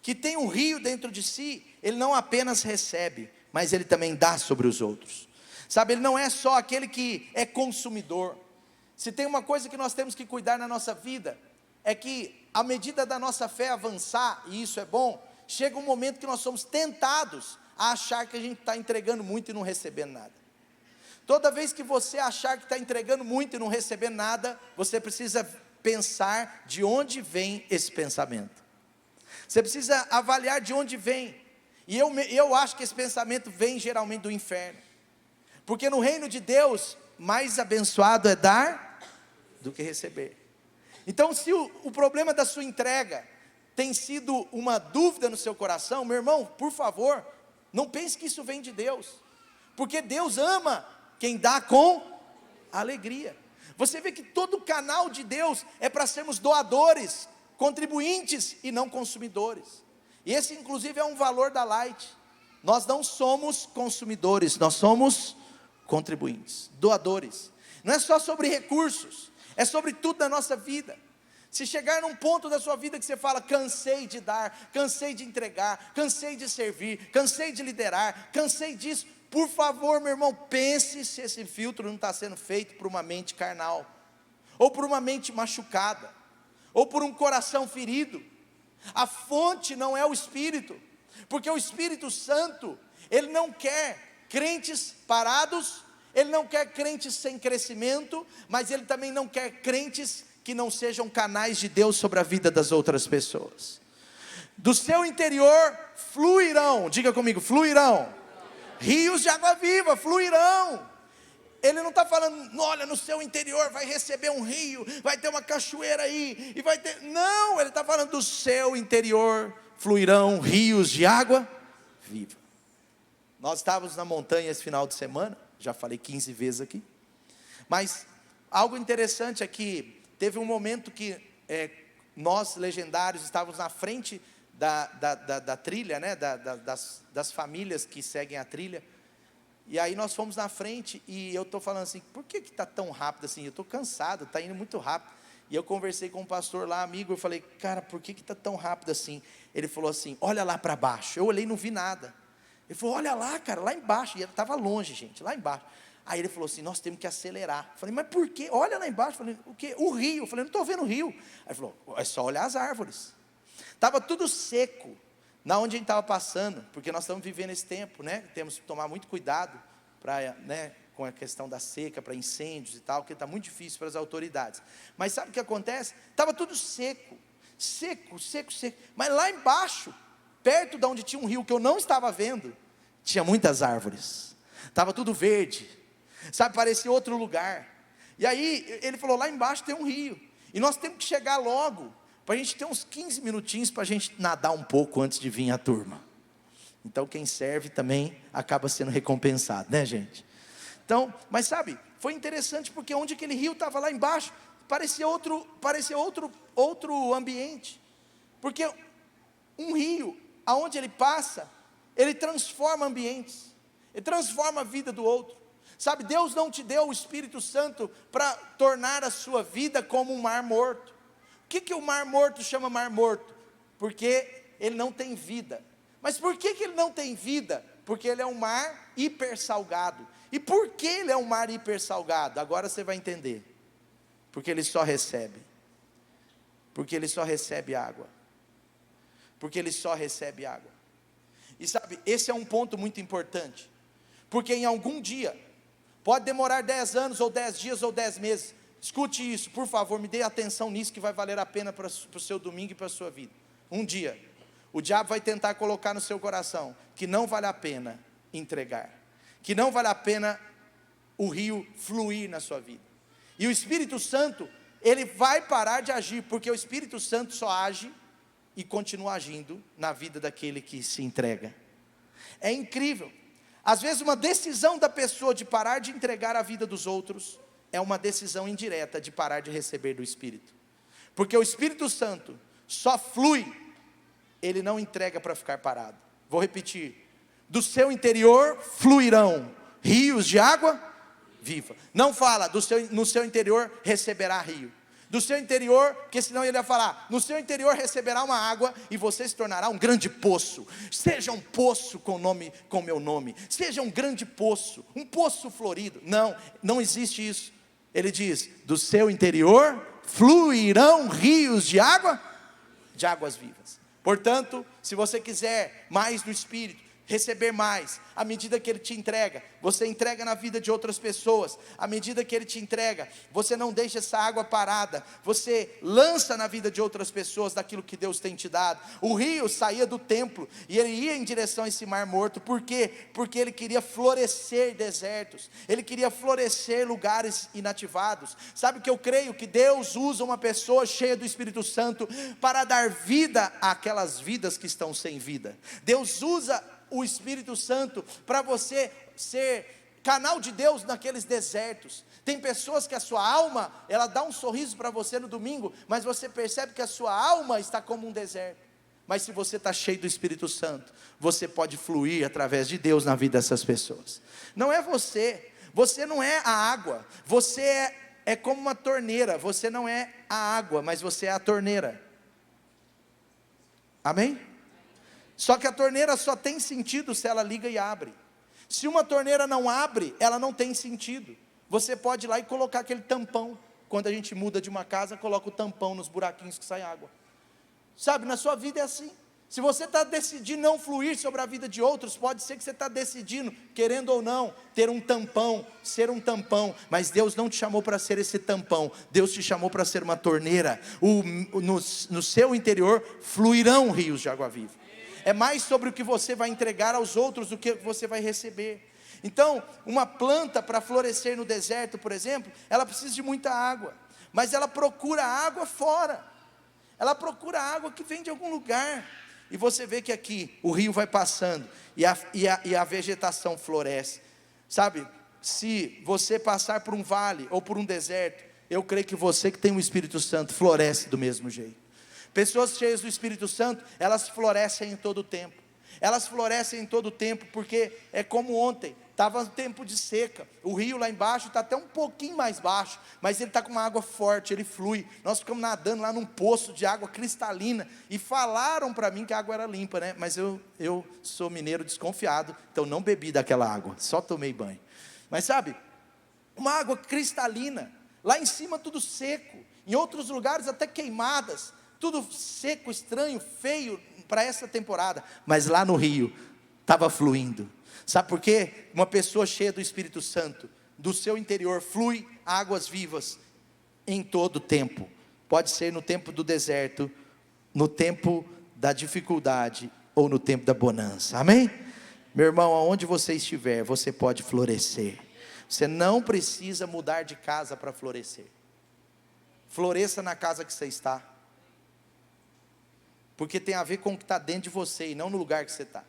que tem um rio dentro de si, ele não apenas recebe, mas ele também dá sobre os outros, sabe, ele não é só aquele que é consumidor. Se tem uma coisa que nós temos que cuidar na nossa vida, é que à medida da nossa fé avançar, e isso é bom, chega um momento que nós somos tentados a achar que a gente está entregando muito e não recebendo nada. Toda vez que você achar que está entregando muito e não recebendo nada, você precisa pensar de onde vem esse pensamento. Você precisa avaliar de onde vem. E eu acho que esse pensamento vem geralmente do inferno. Porque no reino de Deus, mais abençoado é dar do que receber. Então, se o problema da sua entrega tem sido uma dúvida no seu coração, meu irmão, por favor, não pense que isso vem de Deus. Porque Deus ama quem dá com alegria. Você vê que todo canal de Deus é para sermos doadores, contribuintes e não consumidores. E esse inclusive é um valor da Light. Nós não somos consumidores, nós somos contribuintes, doadores. Não é só sobre recursos, é sobre tudo na nossa vida. Se chegar num ponto da sua vida que você fala, cansei de dar, cansei de entregar, cansei de servir, cansei de liderar, cansei disso, por favor, meu irmão, pense se esse filtro não está sendo feito por uma mente carnal, ou por uma mente machucada, ou por um coração ferido. A fonte não é o Espírito, porque o Espírito Santo, Ele não quer crentes parados, Ele não quer crentes sem crescimento, mas Ele também não quer crentes que não sejam canais de Deus sobre a vida das outras pessoas. Do seu interior fluirão, diga comigo, fluirão, rios de água viva, fluirão. Ele não está falando, olha, no seu interior vai receber um rio, vai ter uma cachoeira aí, e vai ter, não, ele está falando do seu interior fluirão rios de água viva. Nós estávamos na montanha esse final de semana, já falei 15 vezes aqui, mas algo interessante é que teve um momento que nós legendários estávamos na frente da trilha, né, das famílias que seguem a trilha, e aí nós fomos na frente, e eu estou falando assim, por que está tão rápido assim? Eu estou cansado, está indo muito rápido. E eu conversei com um pastor lá, amigo, eu falei, cara, por que está tão rápido assim? Ele falou assim, olha lá para baixo. Eu olhei e não vi nada. Ele falou, olha lá, cara, lá embaixo. E ele estava longe, gente, lá embaixo. Aí ele falou assim, nós temos que acelerar. Eu falei, mas por quê? Olha lá embaixo. Eu falei, o quê? O rio. Eu falei, não estou vendo o rio. Aí ele falou, é só olhar as árvores. Estava tudo seco, na onde a gente estava passando, porque nós estamos vivendo esse tempo, né? Temos que tomar muito cuidado com a questão da seca, para incêndios e tal, porque está muito difícil para as autoridades. Mas sabe o que acontece? Estava tudo seco. Mas lá embaixo, perto de onde tinha um rio que eu não estava vendo, tinha muitas árvores. Estava tudo verde. Sabe, parecia outro lugar. E aí, ele falou, lá embaixo tem um rio. E nós temos que chegar logo, para a gente ter uns 15 minutinhos, para a gente nadar um pouco antes de vir a turma. Então quem serve também acaba sendo recompensado, né, gente? Então, mas sabe, foi interessante porque onde aquele rio estava lá embaixo, parecia outro ambiente. Porque um rio, aonde ele passa, ele transforma ambientes, ele transforma a vida do outro. Sabe, Deus não te deu o Espírito Santo para tornar a sua vida como um mar morto. O que o mar morto chama mar morto? Porque ele não tem vida. Mas por que ele não tem vida? Porque ele é um mar hipersalgado. E por que ele é um mar hipersalgado? Agora você vai entender. Porque ele só recebe. Porque ele só recebe água. Porque ele só recebe água. E sabe, esse é um ponto muito importante. Porque em algum dia, pode demorar 10 anos, ou 10 dias, ou 10 meses. Escute isso, por favor, me dê atenção nisso, que vai valer a pena para o seu domingo e para a sua vida. Um dia, o diabo vai tentar colocar no seu coração que não vale a pena entregar, que não vale a pena o rio fluir na sua vida. E o Espírito Santo, ele vai parar de agir, porque o Espírito Santo só age e continua agindo na vida daquele que se entrega. É incrível. Às vezes uma decisão da pessoa de parar de entregar a vida dos outros é uma decisão indireta de parar de receber do Espírito. Porque o Espírito Santo só flui, ele não entrega para ficar parado. Vou repetir: do seu interior fluirão rios de água viva. Não fala no seu interior receberá rio. Do seu interior, porque senão ele ia falar, no seu interior receberá uma água e você se tornará um grande poço. Seja um poço com meu nome. Seja um grande poço, um poço florido. Não existe isso. Ele diz, do seu interior fluirão rios de águas vivas. Portanto, se você quiser mais do Espírito, receber mais. À medida que Ele te entrega, você entrega na vida de outras pessoas. À medida que Ele te entrega, você não deixa essa água parada, você lança na vida de outras pessoas daquilo que Deus tem te dado. O rio saía do templo e ele ia em direção a esse mar morto. Por quê? Porque ele queria florescer desertos, ele queria florescer lugares inativados. Sabe o que eu creio? Que Deus usa uma pessoa cheia do Espírito Santo para dar vida àquelas vidas que estão sem vida. Deus usa o Espírito Santo para você ser canal de Deus naqueles desertos. Tem pessoas que a sua alma, ela dá um sorriso para você no domingo, mas você percebe que a sua alma está como um deserto. Mas se você está cheio do Espírito Santo, você pode fluir através de Deus na vida dessas pessoas. Não é você, você não é a água, você é como uma torneira. Você não é a água, mas você é a torneira. Amém? Só que a torneira só tem sentido se ela liga e abre. Se uma torneira não abre, ela não tem sentido. Você pode ir lá e colocar aquele tampão. Quando a gente muda de uma casa, coloca o tampão nos buraquinhos que sai água. Sabe, na sua vida é assim. Se você está decidindo não fluir sobre a vida de outros, pode ser que você está decidindo, querendo ou não, ter um tampão, ser um tampão. Mas Deus não te chamou para ser esse tampão. Deus te chamou para ser uma torneira. No seu interior fluirão rios de água viva. É mais sobre o que você vai entregar aos outros do que você vai receber. Então, uma planta para florescer no deserto, por exemplo, ela precisa de muita água, mas ela procura água fora. Ela procura água que vem de algum lugar. E você vê que aqui o rio vai passando e a vegetação floresce. Sabe, se você passar por um vale ou por um deserto, eu creio que você que tem o Espírito Santo floresce do mesmo jeito. Pessoas cheias do Espírito Santo, elas florescem em todo o tempo. Elas florescem em todo o tempo, porque é como ontem, estava um tempo de seca. O rio lá embaixo está até um pouquinho mais baixo, mas ele está com uma água forte, ele flui. Nós ficamos nadando lá num poço de água cristalina, e falaram para mim que a água era limpa, né? Mas eu sou mineiro desconfiado, então não bebi daquela água, só tomei banho. Mas sabe, uma água cristalina, lá em cima tudo seco, em outros lugares até queimadas, tudo seco, estranho, feio para essa temporada, mas lá no rio estava fluindo. Sabe por quê? Uma pessoa cheia do Espírito Santo, do seu interior flui águas vivas em todo o tempo. Pode ser no tempo do deserto, no tempo da dificuldade ou no tempo da bonança. Amém? Meu irmão, aonde você estiver, você pode florescer. Você não precisa mudar de casa para florescer. Floresça na casa que você está, porque tem a ver com o que está dentro de você e não no lugar que você está.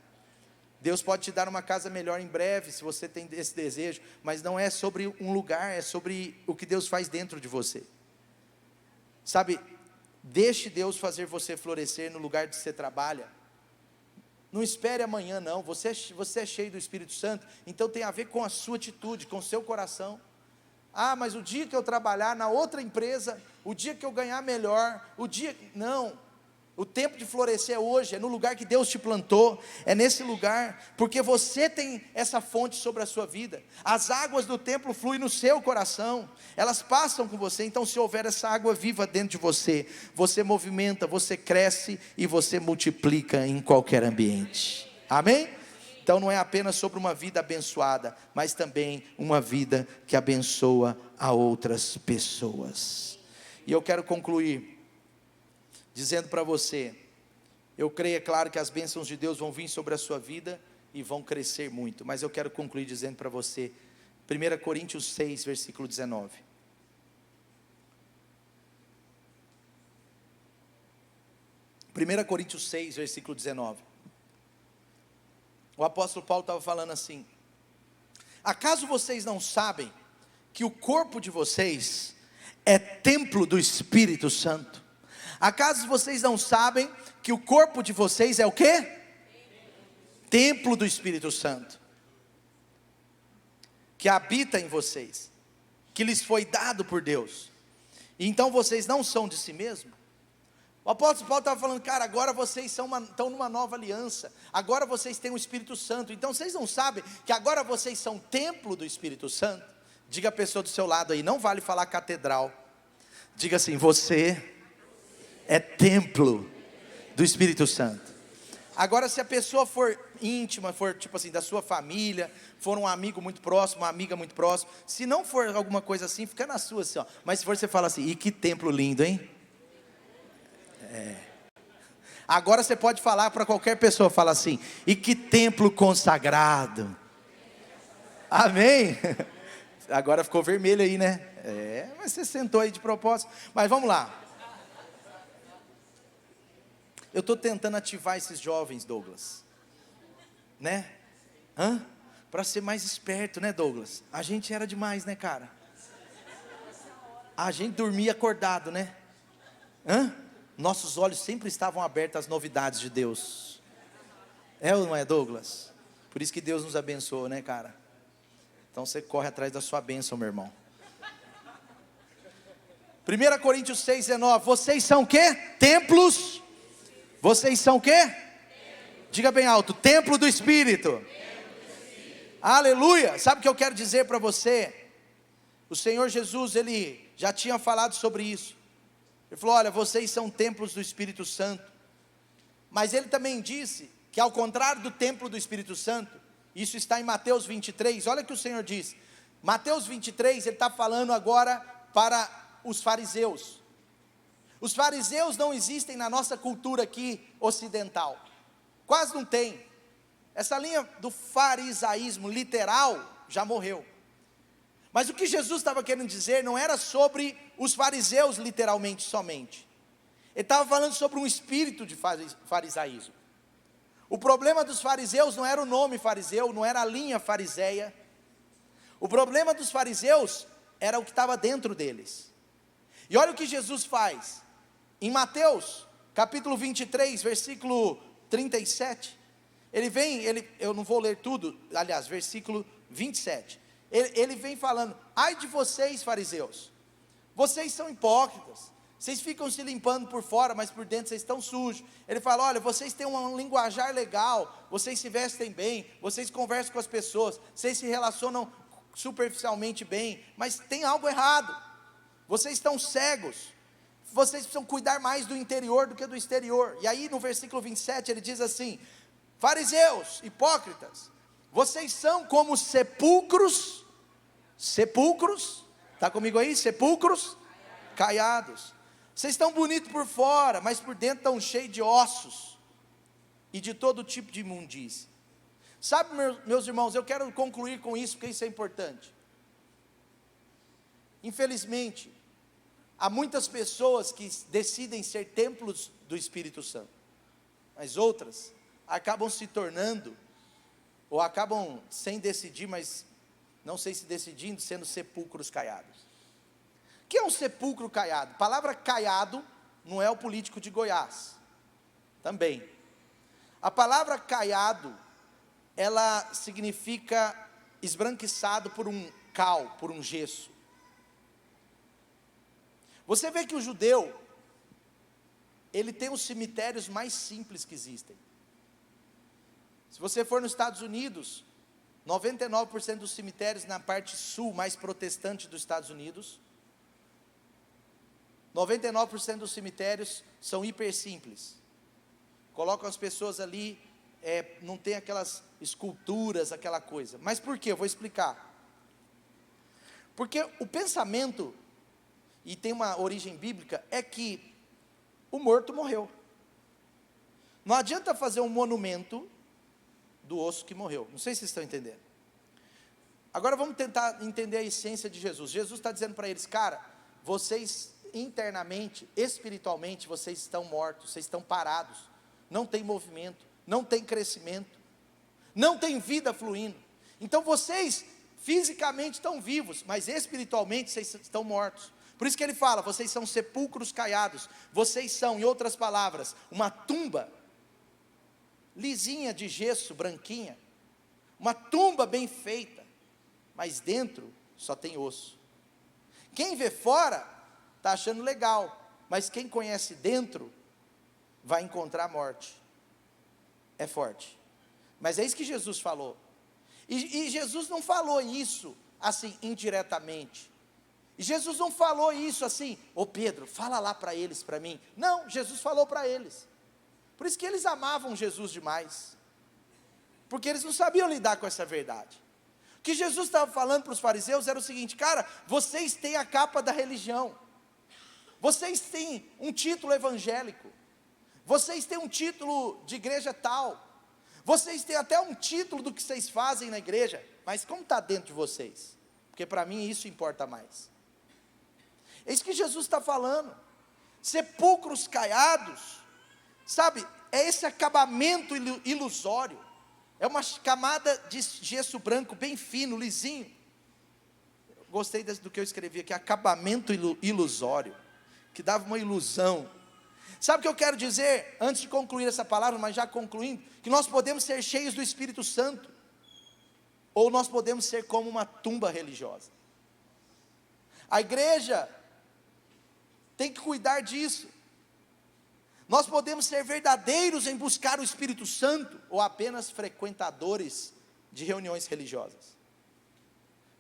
Deus pode te dar uma casa melhor em breve, se você tem esse desejo, mas não é sobre um lugar, é sobre o que Deus faz dentro de você. Sabe, deixe Deus fazer você florescer no lugar que você trabalha. Não espere amanhã não, você é cheio do Espírito Santo, então tem a ver com a sua atitude, com o seu coração. Ah, mas o dia que eu trabalhar na outra empresa, o dia que eu ganhar melhor, não. O tempo de florescer é hoje, é no lugar que Deus te plantou, é nesse lugar, porque você tem essa fonte sobre a sua vida. As águas do templo fluem no seu coração, elas passam com você. Então, se houver essa água viva dentro de você, você movimenta, você cresce e você multiplica em qualquer ambiente. Amém? Então não é apenas sobre uma vida abençoada, mas também uma vida que abençoa a outras pessoas. E eu quero concluir dizendo para você, eu creio, é claro, que as bênçãos de Deus vão vir sobre a sua vida e vão crescer muito, mas eu quero concluir dizendo para você, 1 Coríntios 6, versículo 19. Coríntios 6, versículo 19. O apóstolo Paulo estava falando assim: acaso vocês não sabem que o corpo de vocês é templo do Espírito Santo? Acaso vocês não sabem que o corpo de vocês é o quê? Templo do Espírito Santo, que habita em vocês, que lhes foi dado por Deus. Então vocês não são de si mesmos? O apóstolo Paulo estava falando, cara, agora vocês estão numa nova aliança, agora vocês têm o Espírito Santo, então vocês não sabem que agora vocês são templo do Espírito Santo? Diga a pessoa do seu lado aí, não vale falar catedral, diga assim, você é templo do Espírito Santo. Agora, se a pessoa for íntima, for tipo assim, da sua família, for um amigo muito próximo, uma amiga muito próxima, se não for alguma coisa assim, fica na sua assim, ó. Mas se for, você fala assim, e que templo lindo, hein? Agora você pode falar para qualquer pessoa, fala assim, e que templo consagrado. Amém? Agora ficou vermelho aí, né? Mas você sentou aí de propósito. Mas vamos lá. Eu estou tentando ativar esses jovens, Douglas, né? Para ser mais esperto, né, Douglas? A gente era demais, né, cara? A gente dormia acordado, né? Nossos olhos sempre estavam abertos às novidades de Deus. É ou não é, Douglas? Por isso que Deus nos abençoou, né, cara? Então você corre atrás da sua bênção, meu irmão. 1 Coríntios 6,19. Vocês são o quê? Templos. Vocês são o quê? Diga bem alto, templo do Espírito. Aleluia. Sabe o que eu quero dizer para você? O Senhor Jesus, Ele já tinha falado sobre isso. Ele falou, olha, vocês são templos do Espírito Santo. Mas Ele também disse que ao contrário do templo do Espírito Santo, isso está em Mateus 23, olha o que o Senhor diz. Mateus 23, Ele está falando agora para os fariseus. Os fariseus não existem na nossa cultura aqui ocidental, quase não tem. Essa linha do farisaísmo literal já morreu. Mas o que Jesus estava querendo dizer não era sobre os fariseus literalmente somente. Ele estava falando sobre um espírito de farisaísmo. O problema dos fariseus não era o nome fariseu, não era a linha fariseia. O problema dos fariseus era o que estava dentro deles. E olha o que Jesus faz. Em Mateus, capítulo 23, versículo 37, eu não vou ler tudo, aliás, versículo 27, ele vem falando, ai de vocês fariseus, vocês são hipócritas, vocês ficam se limpando por fora, mas por dentro vocês estão sujos. Ele fala, olha, vocês têm um linguajar legal, vocês se vestem bem, vocês conversam com as pessoas, vocês se relacionam superficialmente bem, mas tem algo errado, vocês estão cegos. Vocês precisam cuidar mais do interior do que do exterior. E aí no versículo 27 ele diz assim, fariseus, hipócritas, vocês são como sepulcros, está comigo aí? Sepulcros caiados. Vocês estão bonitos por fora, mas por dentro estão cheios de ossos, e de todo tipo de imundície. Sabe, meus irmãos, eu quero concluir com isso, porque isso é importante. Infelizmente, há muitas pessoas que decidem ser templos do Espírito Santo, mas outras acabam se tornando, ou acabam sem decidir, mas não sei se decidindo, sendo sepulcros caiados. O que é um sepulcro caiado? A palavra caiado não é o político de Goiás, também. A palavra caiado, ela significa esbranquiçado por um cal, por um gesso. Você vê que o judeu, ele tem os cemitérios mais simples que existem. Se você for nos Estados Unidos, 99% dos cemitérios na parte sul, mais protestante dos Estados Unidos, 99% dos cemitérios são hiper simples. Colocam as pessoas ali, não tem aquelas esculturas, aquela coisa. Mas por quê? Eu vou explicar. Porque o pensamento, e tem uma origem bíblica, é que o morto morreu. Não adianta fazer um monumento do osso que morreu. Não sei se vocês estão entendendo. Agora vamos tentar entender a essência de Jesus. Jesus está dizendo para eles, cara, vocês internamente, espiritualmente, vocês estão mortos, vocês estão parados, não tem movimento, não tem crescimento, não tem vida fluindo. Então vocês fisicamente estão vivos, mas espiritualmente vocês estão mortos. Por isso que ele fala, vocês são sepulcros caiados, vocês são, em outras palavras, uma tumba lisinha de gesso, branquinha, uma tumba bem feita, mas dentro só tem osso. Quem vê fora está achando legal, mas quem conhece dentro vai encontrar morte. É forte, mas é isso que Jesus falou. E Jesus não falou isso assim indiretamente. E Jesus não falou isso assim, ô Pedro, fala lá para eles, para mim. Não, Jesus falou para eles. Por isso que eles amavam Jesus demais, porque eles não sabiam lidar com essa verdade. O que Jesus estava falando para os fariseus era o seguinte: cara, vocês têm a capa da religião, vocês têm um título evangélico, vocês têm um título de igreja tal, vocês têm até um título do que vocês fazem na igreja, mas como está dentro de vocês? Porque para mim isso importa mais. É isso que Jesus está falando. Sepulcros caiados, sabe, é esse acabamento ilusório, é uma camada de gesso branco bem fino, lisinho. Gostei do que eu escrevi aqui, acabamento ilusório, que dava uma ilusão. Sabe o que eu quero dizer, antes de concluir essa palavra, mas já concluindo, que nós podemos ser cheios do Espírito Santo, ou nós podemos ser como uma tumba religiosa. A igreja tem que cuidar disso. Nós podemos ser verdadeiros em buscar o Espírito Santo, ou apenas frequentadores de reuniões religiosas.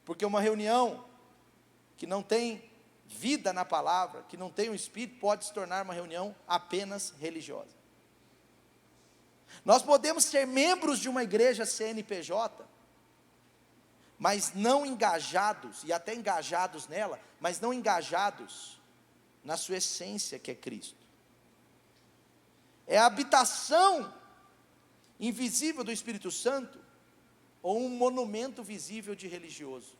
Porque uma reunião que não tem vida na palavra, que não tem o Espírito, pode se tornar uma reunião apenas religiosa. Nós podemos ser membros de uma igreja CNPJ, mas não engajados, e até engajados nela, mas não engajados na sua essência, que é Cristo. É a habitação invisível do Espírito Santo, ou um monumento visível de religioso.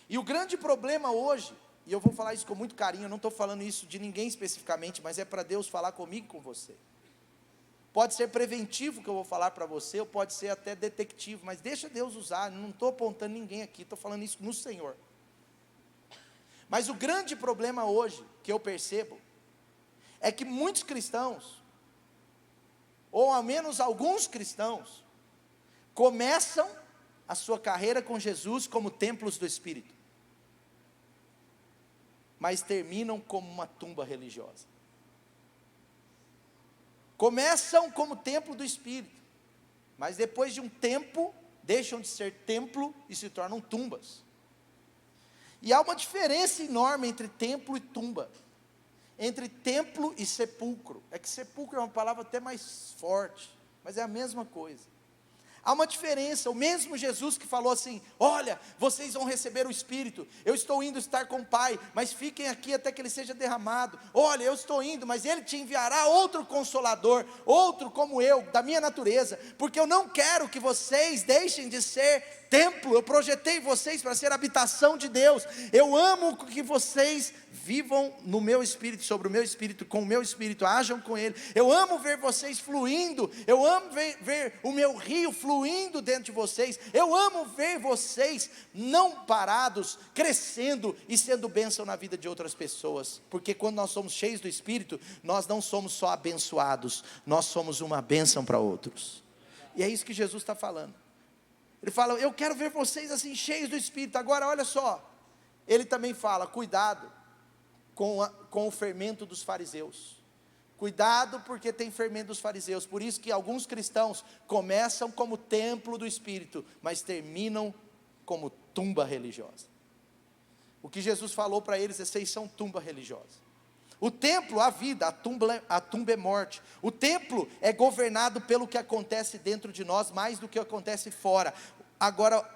E o grande problema hoje, e eu vou falar isso com muito carinho, eu não estou falando isso de ninguém especificamente, mas é para Deus falar comigo e com você. Pode ser preventivo que eu vou falar para você, ou pode ser até detectivo, mas deixa Deus usar, não estou apontando ninguém aqui, estou falando isso no Senhor. Mas o grande problema hoje, que eu percebo, é que muitos cristãos, ou ao menos alguns cristãos, começam a sua carreira com Jesus como templos do Espírito, mas terminam como uma tumba religiosa. Começam como templo do Espírito, mas depois de um tempo, deixam de ser templo e se tornam tumbas. E há uma diferença enorme entre templo e tumba, entre templo e sepulcro. É que sepulcro é uma palavra até mais forte, mas é a mesma coisa. Há uma diferença. O mesmo Jesus que falou assim: olha, vocês vão receber o Espírito, eu estou indo estar com o Pai, mas fiquem aqui até que Ele seja derramado. Olha, eu estou indo, mas Ele te enviará outro Consolador, outro como eu, da minha natureza, porque eu não quero que vocês deixem de ser templo. Eu projetei vocês para ser habitação de Deus. Eu amo que vocês vivam no meu Espírito, sobre o meu Espírito, com o meu Espírito, ajam com Ele. Eu amo ver vocês fluindo, eu amo ver o meu rio fluindo dentro de vocês. Eu amo ver vocês não parados, crescendo e sendo bênção na vida de outras pessoas, porque quando nós somos cheios do Espírito, nós não somos só abençoados, nós somos uma bênção para outros. E é isso que Jesus está falando. Ele fala: eu quero ver vocês assim, cheios do Espírito. Agora olha só, ele também fala: cuidado com o fermento dos fariseus. Cuidado, porque tem fermento dos fariseus. Por isso que alguns cristãos começam como templo do Espírito, mas terminam como tumba religiosa. O que Jesus falou para eles é: vocês são tumba religiosa. O templo, a vida, a tumba é morte. O templo é governado pelo que acontece dentro de nós, mais do que acontece fora. Agora,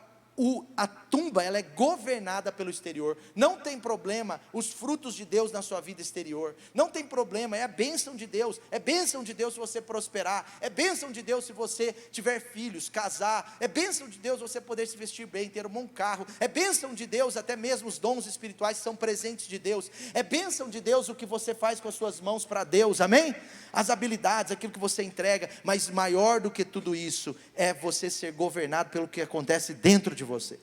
a tumba, ela é governada pelo exterior. Não tem problema os frutos de Deus na sua vida exterior. Não tem problema, é a bênção de Deus. É bênção de Deus se você prosperar. É bênção de Deus se você tiver filhos, casar. É bênção de Deus você poder se vestir bem, ter um bom carro. É bênção de Deus até mesmo os dons espirituais são presentes de Deus. É bênção de Deus o que você faz com as suas mãos para Deus, amém? As habilidades, aquilo que você entrega. Mas maior do que tudo isso é você ser governado pelo que acontece dentro de você.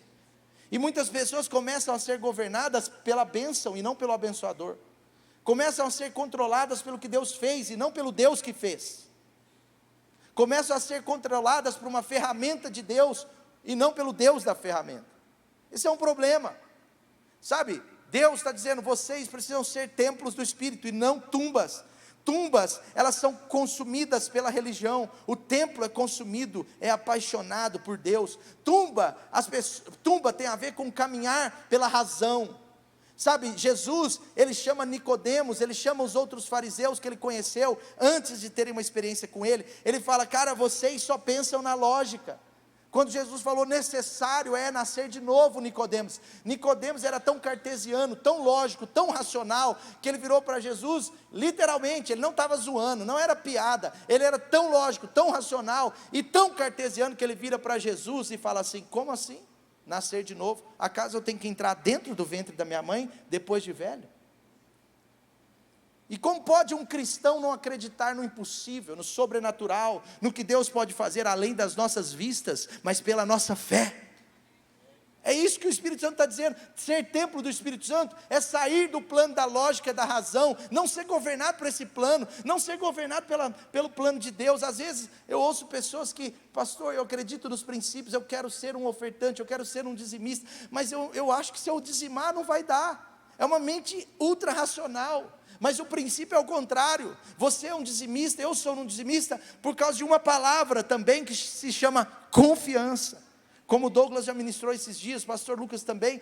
E muitas pessoas começam a ser governadas pela bênção e não pelo abençoador. Começam a ser controladas pelo que Deus fez e não pelo Deus que fez. Começam a ser controladas por uma ferramenta de Deus e não pelo Deus da ferramenta. Esse é um problema, sabe? Deus está dizendo: vocês precisam ser templos do Espírito e não tumbas. Tumbas, elas são consumidas pela religião. O templo é consumido, é apaixonado por Deus. Tumba tem a ver com caminhar pela razão. Sabe, Jesus, ele chama Nicodemos, ele chama os outros fariseus que ele conheceu, antes de terem uma experiência com ele, ele fala, cara, vocês só pensam na lógica. Quando Jesus falou, necessário é nascer de novo, Nicodemos. Nicodemos era tão cartesiano, tão lógico, tão racional, que ele virou para Jesus, literalmente, ele não estava zoando, não era piada, ele era tão lógico, tão racional, e tão cartesiano, que ele vira para Jesus e fala assim, como assim? Nascer de novo? Acaso eu tenho que entrar dentro do ventre da minha mãe, depois de velho? E como pode um cristão não acreditar no impossível, no sobrenatural, no que Deus pode fazer além das nossas vistas, mas pela nossa fé? É isso que o Espírito Santo está dizendo. Ser templo do Espírito Santo é sair do plano da lógica, da razão, não ser governado por esse plano, não ser governado pelo plano de Deus. Às vezes eu ouço pessoas que, pastor, eu acredito nos princípios, eu quero ser um ofertante, eu quero ser um dizimista, mas eu acho que se eu dizimar não vai dar. É uma mente ultra racional. Mas o princípio é o contrário. Você é um dizimista, eu sou um dizimista, por causa de uma palavra também que se chama confiança. Como o Douglas já ministrou esses dias, o pastor Lucas também,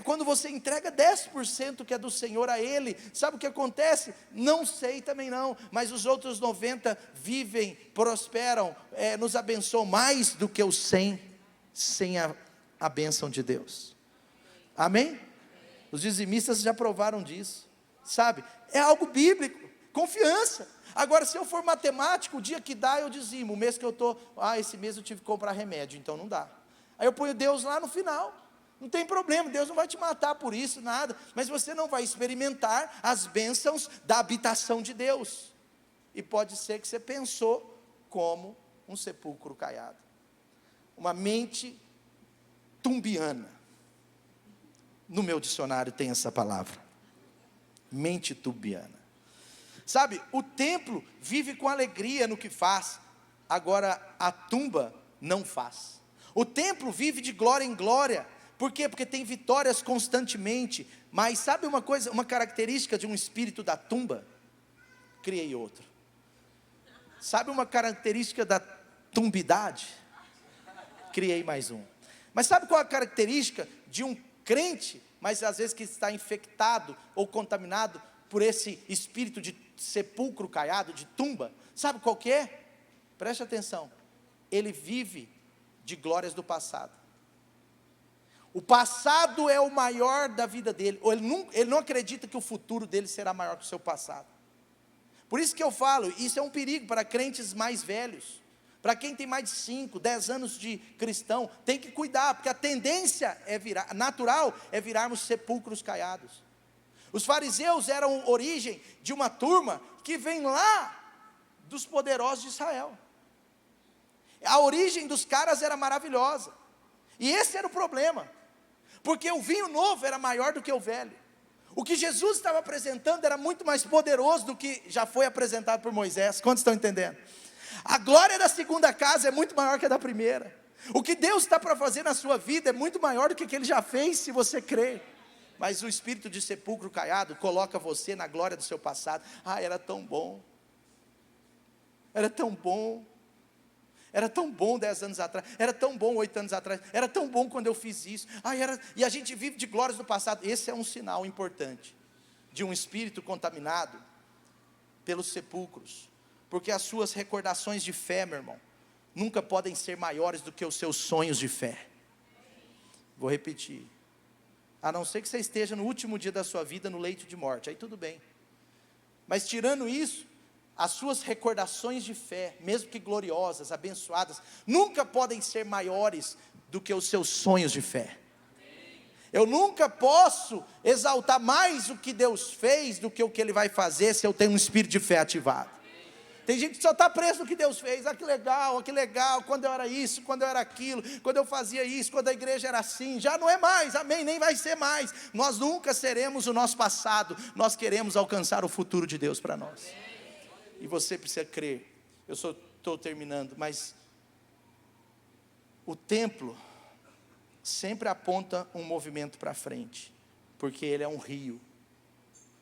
quando você entrega 10% que é do Senhor a Ele, sabe o que acontece? Não sei também não, mas os outros 90 vivem, prosperam, nos abençoam mais do que os 100, sem a bênção de Deus. Amém? Os dizimistas já provaram disso, sabe? É algo bíblico, confiança. Agora, se eu for matemático, o dia que dá eu dizimo, o mês que eu estou, esse mês eu tive que comprar remédio, então não dá. Aí eu ponho Deus lá no final, não tem problema, Deus não vai te matar por isso, nada, mas você não vai experimentar as bênçãos da habitação de Deus, e pode ser que você pensou como um sepulcro caiado, uma mente tumbiana. No meu dicionário tem essa palavra, mente tumbiana. Sabe, o templo vive com alegria no que faz, agora a tumba não faz. O templo vive de glória em glória. Por quê? Porque tem vitórias constantemente. Mas sabe uma coisa, uma característica de um espírito da tumba? Criei outro. Sabe uma característica da tumbidade? Criei mais um. Mas sabe qual é a característica de um crente, mas às vezes que está infectado ou contaminado por esse espírito de sepulcro caiado, de tumba? Sabe qual que é? Preste atenção. Ele vive de glórias do passado. O passado é o maior da vida dele, ou ele não acredita que o futuro dele será maior que o seu passado. Por isso que eu falo, isso é um perigo para crentes mais velhos, para quem tem mais de 5, 10 anos de cristão, tem que cuidar, porque a tendência natural é virarmos sepulcros caiados. Os fariseus eram origem de uma turma que vem lá dos poderosos de Israel. A origem dos caras era maravilhosa, e esse era o problema, porque o vinho novo era maior do que o velho. O que Jesus estava apresentando era muito mais poderoso do que já foi apresentado por Moisés. Quantos estão entendendo? A glória da segunda casa é muito maior que a da primeira. O que Deus está para fazer na sua vida é muito maior do que Ele já fez, se você crer. Mas o espírito de sepulcro caiado coloca você na glória do seu passado. Era tão bom, era tão bom. Era tão bom 10 anos atrás, era tão bom 8 anos atrás, era tão bom quando eu fiz isso. E a gente vive de glórias do passado. Esse é um sinal importante de um espírito contaminado pelos sepulcros, porque as suas recordações de fé, meu irmão, nunca podem ser maiores do que os seus sonhos de fé. Vou repetir, a não ser que você esteja no último dia da sua vida no leito de morte, aí tudo bem, mas tirando isso, as suas recordações de fé, mesmo que gloriosas, abençoadas, nunca podem ser maiores do que os seus sonhos de fé. Eu nunca posso exaltar mais o que Deus fez do que o que Ele vai fazer, se eu tenho um espírito de fé ativado. Tem gente que só está preso no que Deus fez. Que legal, quando eu era isso, quando eu era aquilo, quando eu fazia isso, quando a igreja era assim. Já não é mais, amém, nem vai ser mais. Nós nunca seremos o nosso passado, nós queremos alcançar o futuro de Deus para nós. E você precisa crer. Eu estou terminando, mas o templo sempre aponta um movimento para frente, porque ele é um rio.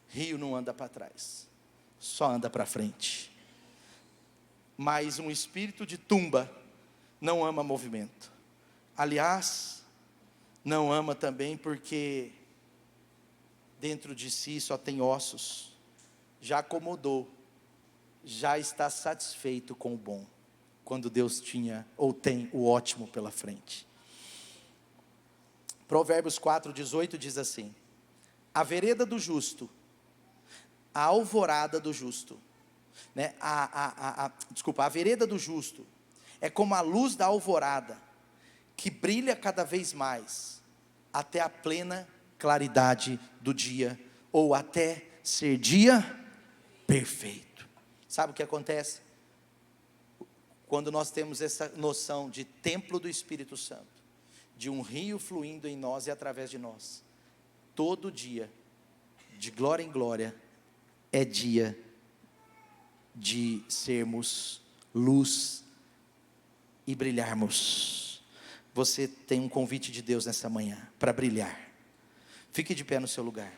Rio não anda para trás, só anda para frente. Mas um espírito de tumba não ama movimento. Aliás, não ama também porque dentro de si só tem ossos, já acomodou, já está satisfeito com o bom, quando Deus tinha ou tem o ótimo pela frente. Provérbios 4:18 diz assim: a vereda do justo, a alvorada do justo, né? A vereda do justo é como a luz da alvorada, que brilha cada vez mais, até a plena claridade do dia, ou até ser dia perfeito. Sabe o que acontece? Quando nós temos essa noção de templo do Espírito Santo, de um rio fluindo em nós e através de nós, todo dia, de glória em glória, é dia de sermos luz e brilharmos. Você tem um convite de Deus nessa manhã, para brilhar. Fique de pé no seu lugar.